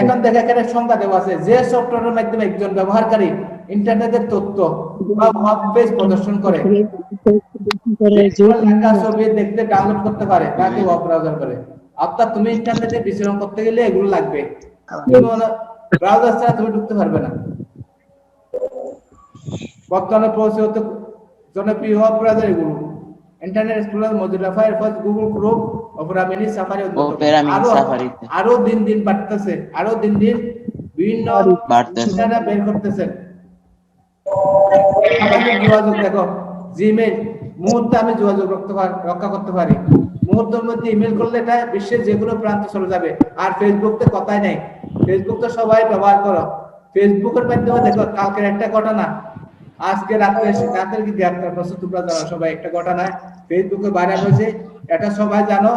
এখন দেখে এখানে সংখ্যা দেওয়া আছে, যে সফটওয়্যারের মাধ্যমে একজন ব্যবহারকারী ইন্টারনেটের তথ্য বা ওয়েব পেজ প্রদর্শন করে, লেখা ছবি দেখতে ডাউনলোড করতে পারে, তাকে ওয়েব ব্রাউজার করে। অর্থাৎ তুমি ইন্টারনেটে বিচরণ করতে গেলে এগুলো লাগবে। ব্রাউজার ছাড়া তুমি ঢুকতে পারবে না। বর্তমানে প্রচলিত জনপ্রিয় ওয়েব ব্রাউজার এগুলো: internet explorer, Mozilla Firefox, Google Chrome, Opera mini, safari. আরো দিন দিন বাড়তেছে, আরো দিন দিন বিভিন্ন বাড়তেছে, বের করতেছে। সামাজিক যোগাযোগ দেখো, জিমেইল, মুহূর্তে আমি যোগাযোগ রক্ষা করতে পারি। মুহূর্তের মধ্যে ইমেল করলে এটা বিশ্বের যে কোনো প্রান্তে চলে যাবে। আর ফেসবুক তো কথাই নাই, ফেসবুক তো সবাই ব্যবহার করো। ফেসবুকের মাধ্যমে দেখো, কালকের একটা ঘটনা, আজকে রাতের কি গ্রেপ্তার করছে তোমরা জানো সবাই, একটা ঘটনা ফেসবুকে ভাইরাল হয়েছে, এটা সবাই জানো।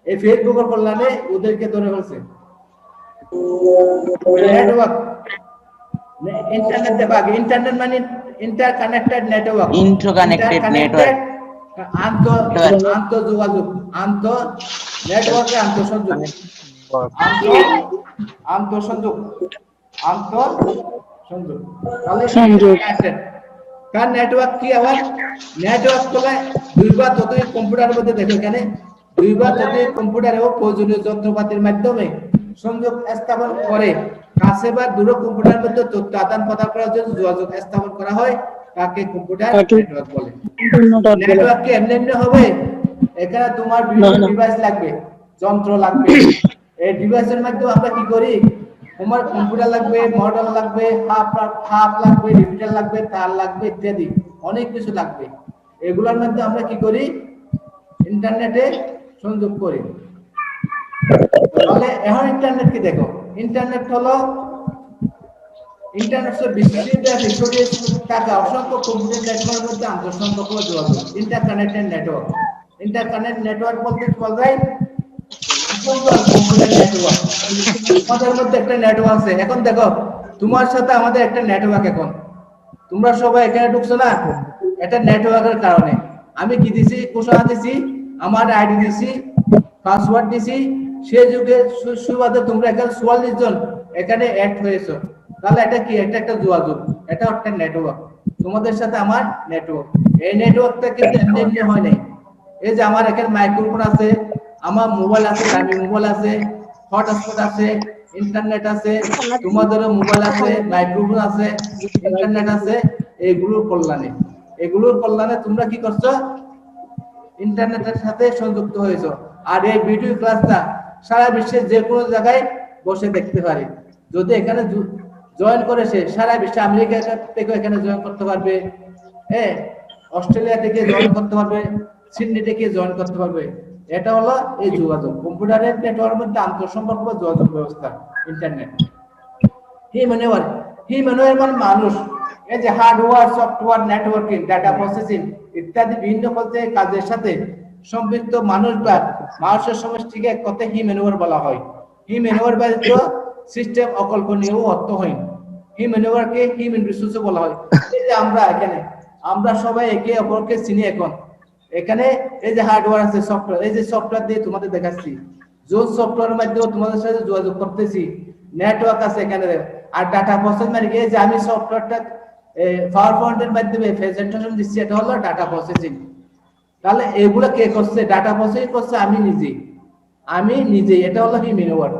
এই ফেসবুকের কল্যাণে ওদেরকে ধরে ফেলছে। নেটওয়ার্ক, ইন্টারনেট দেখো, আগে ইন্টারনেট মানে ইন্টারকানেক্টেড নেটওয়ার্ক, ইন্টারকানেক্টেড নেটওয়ার্ক, আন্তঃযোগাযোগ, নেটওয়ার্কে আন্তঃসংযোগ, আন্তঃসংযোগ, আন্তঃসংযোগ। তাহলে কার নেটওয়ার্ক কি আবার নেটওয়ার্ক বলে দুইবার যতই কম্পিউটারের মধ্যে দেখো, এখানে দুইবার যতই কম্পিউটারে ও প্রয়োজনীয় যন্ত্রপাতির মাধ্যমে সংযোগ স্থাপন করে, কাছে বা দূরে কম্পিউটারের মধ্যে তথ্য আদান প্রদান করার জন্য যোগাযোগ স্থাপন করা হয়, তাকে কম্পিউটার নেটওয়ার্ক বলে। নেটওয়ার্ক কি এমনি এমনি হবে? এখানে তোমার বিভিন্ন ডিভাইস লাগবে, যন্ত্র লাগবে। এই ডিভাইসের মাধ্যমে আমরা কি করি, তোমার কম্পিউটার লাগবে, মডেল লাগবে, হাফ লাগবে, রিপিটার লাগবে, তার লাগবে, ইত্যাদি অনেক কিছু লাগবে। এগুলোর মধ্যে আমরা কি করি, ইন্টারনেটে সংযোগ করি। তাহলে এখন ইন্টারনেট কি দেখো, ইন্টারনেট হলো বিশ্বের টাকা অসংখ্য কম্পিউটার নেটওয়ার্কের মধ্যে আন্তঃসম্পর্ক যোগাযোগ, ইন্টারকানেক্টেড নেটওয়ার্ক। ইন্টারকানেক্ট নেটওয়ার্ক বলতে বোঝায় কম্পিউটার নেটওয়ার্ক। আমাদের মধ্যে একটা নেটওয়ার্ক আছে। এখন দেখো, তোমার সাথে আমাদের একটা নেটওয়ার্ক, এখন তোমরা সবাই এখানে ঢুকছো না, এটা নেটওয়ার্কের কারণে। আমি কি দিছি, ঘোষণা দিছি, আমার আইডি দিছি, পাসওয়ার্ড দিছি, সেই যুগে সুবাদে তোমরা এখানে 44 জন এখানে অ্যাড হয়েছো। তাহলে এটা কি, এটা একটা যোগাযোগ, এটা একটা নেটওয়ার্ক, তোমাদের সাথে আমার নেটওয়ার্ক। এই নেটওয়ার্কটা কিন্তু এমনি এমনি হয় নাই। এই যে আমার এখানে মাইক্রোফোন আছে, আমার মোবাইল আছে, দামি মোবাইল আছে, হটস্পট আছে, ইন্টারনেট আছে, তোমাদেরও মোবাইল আছে, মাইক্রোফোন আছে, ইন্টারনেট আছে। এগুলোর কল্যাণে তোমরা কি করছো, ইন্টারনেটের সাথে সংযুক্ত হয়েছো। আর এই ভিডিও ক্লাসটা সারা বিশ্বের যে কোনো জায়গায় বসে দেখতে পারে। যদি এখানে জয়েন করে সে সারা বিশ্বে, আমেরিকা থেকে এখানে জয়েন করতে পারবে, হ্যাঁ, অস্ট্রেলিয়া থেকে জয়েন করতে পারবে, সিডনি থেকে জয়েন করতে পারবে। এটা হলো এই যোগাযোগ, কম্পিউটারের নেটওয়ার্কের মধ্যে আন্তঃসম্পর্ক বা যোগাযোগ ব্যবস্থা, ইন্টারনেট। হিউম্যান মানে মানুষ। এই যে hardware, software, networking, data processing ইত্যাদি বিভিন্ন পর্যায়ে কাজের সাথে সম্পৃক্ত মানুষ বা মানুষের সমষ্টিকে এক কথায় হিউম্যান বলা হয়। হিউম্যান ব্যতীত সিস্টেম অকল্পনীয় ও অর্থহীন। হিউম্যানকে হিউম্যান রিসোর্স বলা হয়। এই যে আমরা সবাই একে অপরকে চিনি। এখন এখানে এই যে হার্ডওয়্যার আছে, সফটওয়্যার, এই যে সফটওয়্যার দিয়ে তোমাদের দেখাচ্ছি, যোন সফটওয়্যারের মাধ্যমে তোমাদের সাথে যোগাযোগ করতেছি, নেটওয়ার্ক আছে এখানে। আর ডাটা প্রসেস মানে কি, যে আমি সফটওয়্যারটা পাওয়ার পয়েন্টের মাধ্যমে প্রেজেন্টেশন দিচ্ছি, এটা হলো ডাটা প্রসেসিং। তাহলে এগুলো কে করছে, ডাটা প্রসেসিং করছে আমি নিজে, এটা হলো হিউম্যান।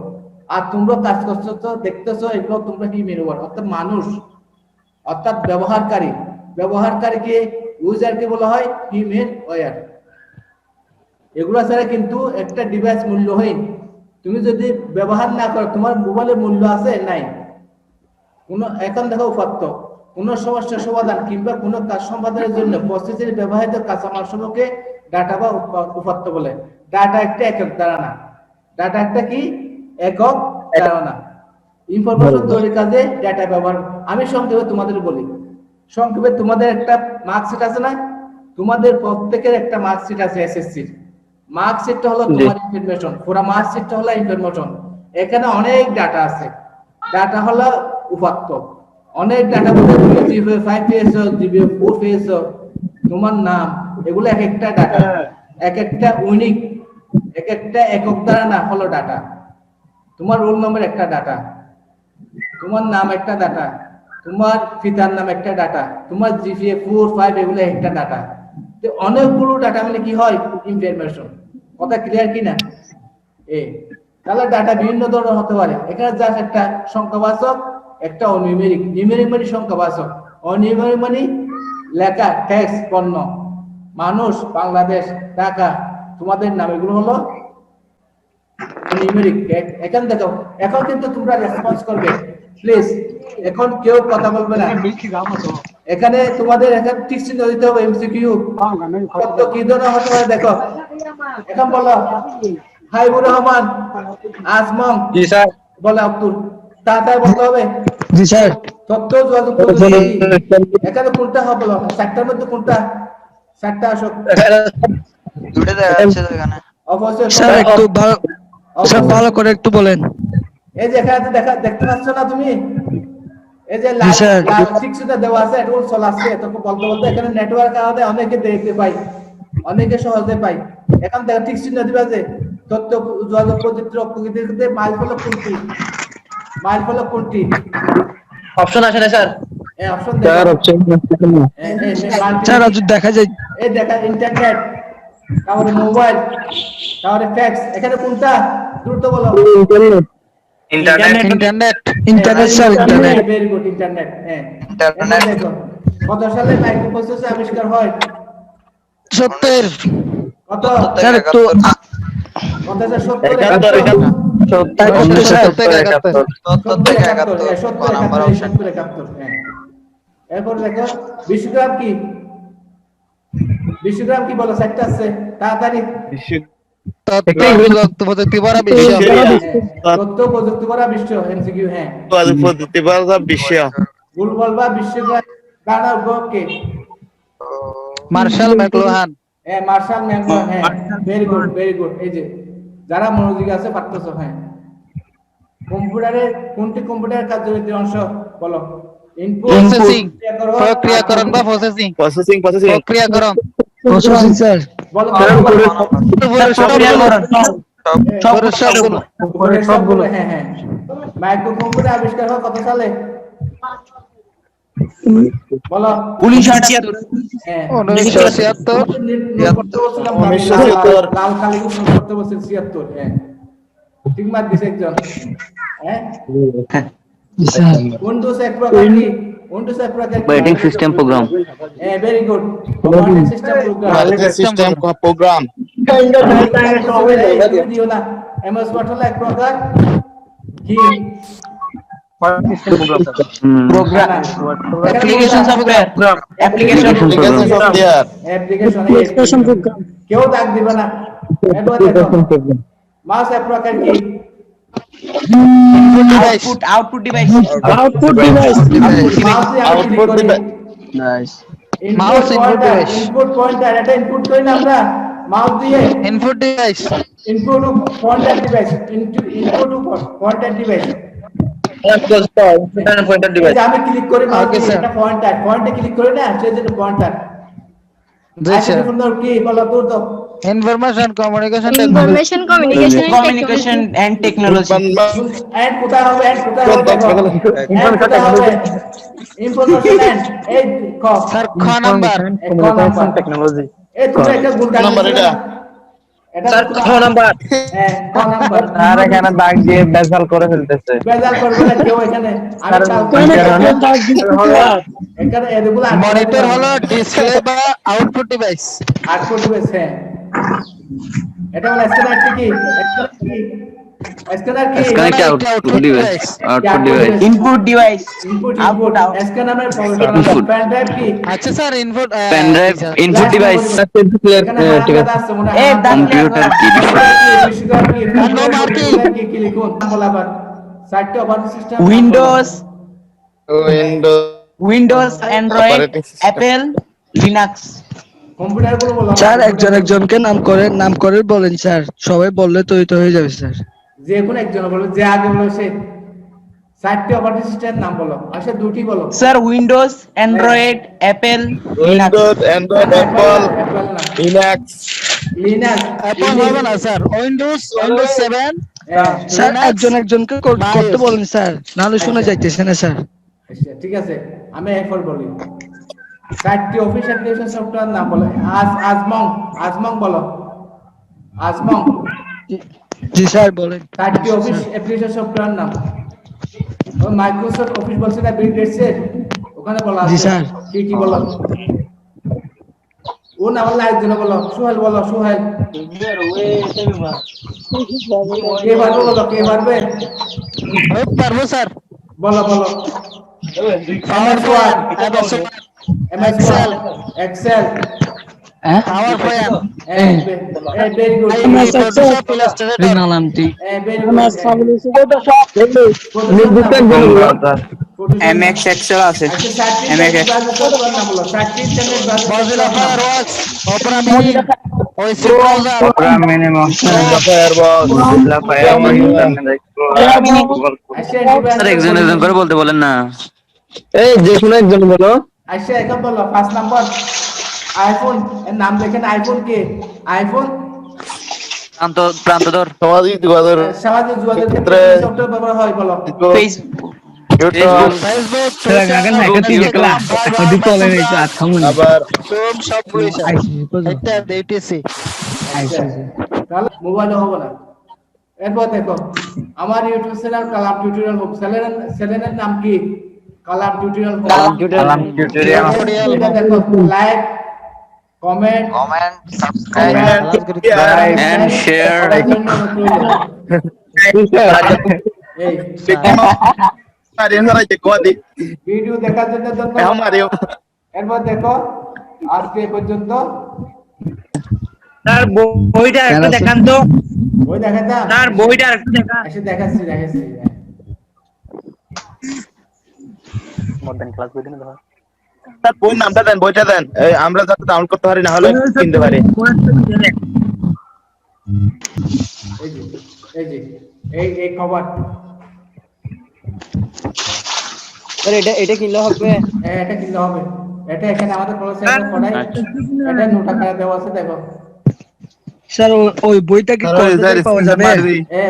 আর তোমরা কাজ করছো তো দেখতেছো, এগুলো তোমরা হিউম্যান, অর্থাৎ মানুষ। অর্থাৎ ব্যবহারকারীকে ইউজারকে বলা হয় ফার্মওয়্যার। এগুলো ছাড়া কিন্তু একটা ডিভাইস মূল্যহীন। তুমি যদি ব্যবহার না করো, তোমার মোবাইলে মূল্য আছে নাই। এখন দেখো উপাত্ত, কোন সমস্যা সমাধান কিংবা কোনো কাজ সমাধানের জন্য প্রসেসের ব্যবহৃত কাঁচামাল সমূহকে ডাটা বা উপাত্ত বলে। ডাটা একটা একক ধারণা। ডাটা একটা কি? একক ধারণা। ইনফরমেশন তৈরির কাজে ডাটা ব্যবহার। আমি সংক্ষেপে তোমাদের বলি। সংক্ষেপে তোমাদের একটা মার্কশিট আছে না? তোমাদের প্রত্যেকের একটা মার্কশিট আছে এসএসসির। মার্কশিটটা হলো তোমার ইনফরমেশন, পুরো মার্কশিটটা হলো ইনফরমেশন। এখানে অনেক ডাটা আছে। ডাটা হলো উপাত্ত। অনেক ডাটা বলতে জিপিএ 5 পেয়েছো, জিপিএ 4 পেয়েছো, তোমার নাম, এগুলো এক একটা ডাটা, এক একটা ইউনিক, এক একটা একক ধারণা হলো ডাটা। তোমার রোল নম্বর একটা ডাটা, তোমার নাম একটা ডাটা, তোমার পিতার নাম একটা ডাটা, তোমার জিপিএ 4 5 এগুলো একটা ডাটা। তো অনেকগুলো ডাটা মানে কি হয়? ইনফরমেশন। কথা ক্লিয়ার কি না? তাহলে ডাটা বিভিন্ন ধরনের হতে পারে। এখানে জাস্ট একটা সংখ্যাবাচক, একটা অনিউমেরিক। নিউমেরিক মানে সংখ্যাবাচক, অনিউমেরিক মানে লেখা, টেক্সট, পণ্য, মানুষ, বাংলাদেশ, টাকা, তোমাদের নাম, এগুলো হলো নিউমেরিক। এখন দেখো, এখন কিন্তু তোমরা রেসপন্স করবে প্লিজ। এখন কেউ কথা বলবে না। এখানে তোমাদের এখানে ঠিক চিহ্ন দিতে হবে। এমসিকিউ কত কি ধরনের হতে পারে দেখো। এখন বলো, হাইবুর রহমান, আজমম, জি স্যার। বলে আব্দুল, তাড়াতাড়ি বলতে হবে। জি স্যার। তথ্য যোগাযোগ পদ্ধতি এখানে কোনটা হবে? বলো, চারটার মধ্যে কোনটা? চারটা আসো। দুটো দেখা যাচ্ছে তো এখানে। অবশ্যই স্যার একটু ভালো, স্যার অবশ্যই। ভালো করে একটু বলেন। এই যে এখানে দেখতে পাচ্ছ না তুমি? এই যে জি স্যার। লাল টিকসুটা দেওয়া আছে, এটা চলে আসছে। তখন বলতে বলতে এখানে নেটওয়ার্ক আলাদা, অনেকে দেখতে পাই, অনেকে সহজে পাই। এখন দেখো ঠিক চিহ্ন দিবা যে তথ্য যোগাযোগ প্রযুক্তির প্রকৃতির ক্ষেত্রে মাইল ফলক কোনটি? মাইল ফলক কোনটি? অপশন আছে না স্যার? এই অপশন স্যার দেখো। অপশন স্যার আজ দেখা যায়। এই দেখা ইন্টারনেট, তারপরে মোবাইল, তারপরে ফ্যাক্স। এখানে কোনটা? দ্রুত বলো। Internet. Internet sir, internet. Very good, internet. হ্যাঁ, ইন্টারনেট। এখন দেখো কত সালে মাইক্রোপ্রসেসর আবিষ্কার হয়? 70 কত? স্যার একটু 70 একাত্তর। 71। এরপর দেখো বিশ্বগ্রাম কি? বিশ্বগ্রাম কি বলো? সেক্টর আছে, তাড়াতাড়ি। তথ্য প্রযুক্তি ভরা বিশ্ব। তথ্য প্রযুক্তি করা বিশ্ব। এমসিকিউ। হ্যাঁ, বিশ্ব। ভুল বলবা। বিশ্বগ্রাম কার উদ্ভব কে? Marshall McLuhan. হ্যাঁ, মার্শাল ম্যাকলুহান। হ্যাঁ, ভেরি গুড, ভেরি গুড। এই যে যারা মনোযোগী আছে পারতেছো। হ্যাঁ, কম্পিউটারের কোনটি কম্পিউটারের কার্যবিধির অংশ? বলো। ইনপুট, প্রসেসিং, প্রক্রিয়াকরণ বা প্রসেসিং। প্রক্রিয়াকরণ। Processing sir. বলো। সবগুলো। হ্যাঁ হ্যাঁ। মাইক্রো কম্পিউটার আবিষ্কার হয় কত সালে? বলো। 1976। হ্যাঁ, 1976। লাল কালি করতে বলছেন 76। হ্যাঁ, ঠিক মার দিছে একজন। হ্যাঁ, উইন্ডোজ এক প্রকার কি? উইন্ডোজ এক প্রকার অপারেটিং সিস্টেম প্রোগ্রাম। হ্যাঁ, very good. Operating system program. দিও না। এমএস ওয়ার্ড হলো এক প্রকার কি? Program. Application software. Application program. কেউ দাগ দিবে না। এবার দেখো মাউস এক প্রকার কি? Output device. Nice. Mouse input device. Input pointer, এটা ইনপুট করি না আমরা মাউস দিয়ে। Input device. Input pointer device. Input pointer device. Pointer device. আমি ক্লিক করি মাউস Okay, দিয়ে, sir. এটা পয়েন্টার। পয়েন্টে ক্লিক করি না, সেজন্য পয়েন্টার। জি স্যার। কি বলো তো? Information communication technology. Information communication communication and technology. And কোথায় হবে? এন্ড কোথায় হবে? এন্ড কোথায় হবে? ইনফরমেশন এন্ড এই ক স্যার খ নাম্বার। টেকনোলজি। এই তুমি একটা ভুল দাগ দিছো না? এটা স্যার খ নাম্বার হ্যাঁ ক নাম্বার স্যার এখানে দাগ দিয়ে বেজাল করে ফেলতেছে বেজাল করবে না কেউ এখানে আমি এখানে এগুলো মনিটর হলো ডিসপ্লে বা আউটপুট ডিভাইস। আটকো ডিভাইস হ্যাঁ এটা হলো স্ক্যানার কি স্ক্যানার কি স্ক্যানার কি output device. Input device input output out স্ক্যানারের Input. পেন ড্রাইভ কি আচ্ছা sir input pen drive input device এখানে ঠিক আছে আছে মনে এ হয় কম্পিউটার কি কি লিখুন বলাবার সাইটটা operating system Windows Windows Windows Android Operating system. Apple Linux computer গুলো বলো স্যার একজনকে নাম করে বলেন স্যার, সবাই বললে তো হয়ে যাবে স্যার। যে কোনো একজন বলো, যে আগে বলো সে সাইটটা অপারেটিং সিস্টেম নাম বলো, আচ্ছা দুটি বলো। Sir Windows Android Apple Linux Windows Android Apple Apple না লিনাক্স। লিনাক্স অ্যাপল হবে না স্যার, উইন্ডোজ 7 স্যার Linux, একজনকে Linux। করতে বলেন স্যার, নাহলে শোনা যাইতেছে না স্যার। আচ্ছা ঠিক আছে আমি এরপর বলি সাইটটি অফিস অ্যাপ্লিকেশন সফটওয়্যার নাম বলো। আজমং বলো আজমং জি স্যার বলেন। সাইটটি অফিস অ্যাপ্লিকেশন সফটওয়্যার নাম মাইক্রোসফট অফিস বলছে না বিল গেটস ওখানে বলা জি আছে স্যার। কি বলো ও না বললে একজন বলো সোহেল বলো সোহেল কে পারবে বলো কে পারবে পারবো স্যার। বলো MS Word, MS Word, MS Excel, Excel PowerPoint, very good Photoshop, Illustrator, very good MX Excel আছে MX Mozilla Fireworks, Opera Mini, OS browser, program minimum sir একজন একজন করে বলতে বলেন না এই যে কোনো একজন বলো। আচ্ছা এখন বলো 5 নাম্বার আইফোন এর নাম দেখেন আইফোন কে আইফোন প্রান্তধর সামাজিক যোগাযোগ, সামাজিক যোগাযোগের ক্ষেত্রে সফটওয়্যার ব্যবহার হয় বলো ফেসবুক Facebook, Instagram, আবার সব এটা DTC। তাহলে মোবাইলে হবে না এরপর দেখো আমার ইউটিউব চ্যানেল কালাম টিউটোরিয়াল হোম চ্যানেলের নাম কি কালাম টিউটোরিয়াল হোম কালাম টিউটোরিয়াল এটা দেখো লাইক কমেন্ট and share এই ভিডিও দেখার জন্য ধন্যবাদ এরপর দেখো আজকে এ পর্যন্ত স্যার বইটা একটু দেখান তো, ওই দেখাতাম স্যার বইটা একটু দেখান। এসে দেখাচ্ছি বই নামটা দেন, বইটা দেন, এই আমরা যাতে ডাউনলোড করতে পারি, না হলে কিনতে পারি। এই কভার এটা কিনলে হবে এটা কিনতে হবে। এটা এখানে আমাদের প্রসেসে পড়াই, এটা নোট আকারে দেওয়া আছে দেখো। স্যার ওই বইটা কি পাওয়া যাবে?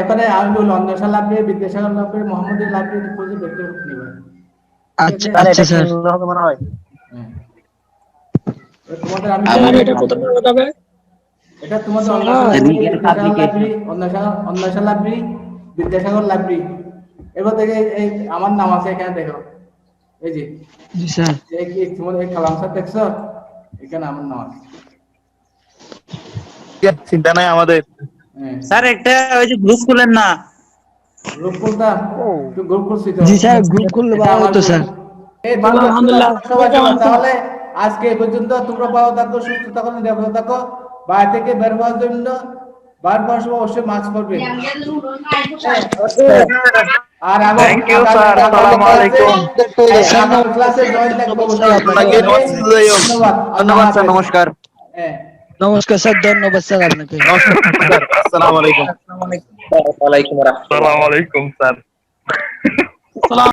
এখানে আমি লন্ডন লাইব্রেরি, বিদ্যাসাগর লাইব্রেরি, মোহাম্মদী লাইব্রেরি খুঁজে দেখতে নিবে। আচ্ছা স্যার। তোমাদের আমি এটা কত টাকা যাবে? এটা তোমাদের অন্বেষণ লাইব্রেরি, বিদ্যাসাগর লাইব্রেরি। এবার থেকে এই আমার নাম আছে এখানে দেখো, এই যে জি স্যার। এই তোমাদের এই কালাম স্যার দেখছো, এখানে আমার নাম আছে। চিন্তা নাই আমাদের। স্যার একটা ওই যে গ্রুপ খুলেন না। গ্রুপ খুলতা, গ্রুপ খুলছি তো। জি স্যার, গ্রুপ খুললে ভালো হতো স্যার। আলহামদুলিল্লাহ তাহলে আজকে এই পর্যন্ত। তোমরা ভালো থাকো, সুস্থ থাকো, নিরাপদে থাকো। বাইরে থেকে বের হওয়ার জন্য বার বার সময় অবশ্যই মাস্ক পরবে। আর Thank you, sir. আসসালামু আলাইকুম। ক্লাসে জয়েন থাকবো। ধন্যবাদ স্যার, নমস্কার। নমস্কার স্যার, ধন্যবাদ স্যার আপনাকে। আসসালামু আলাইকুম। ওয়ালাইকুম আসসালাম। আসসালামু আলাইকুম স্যার।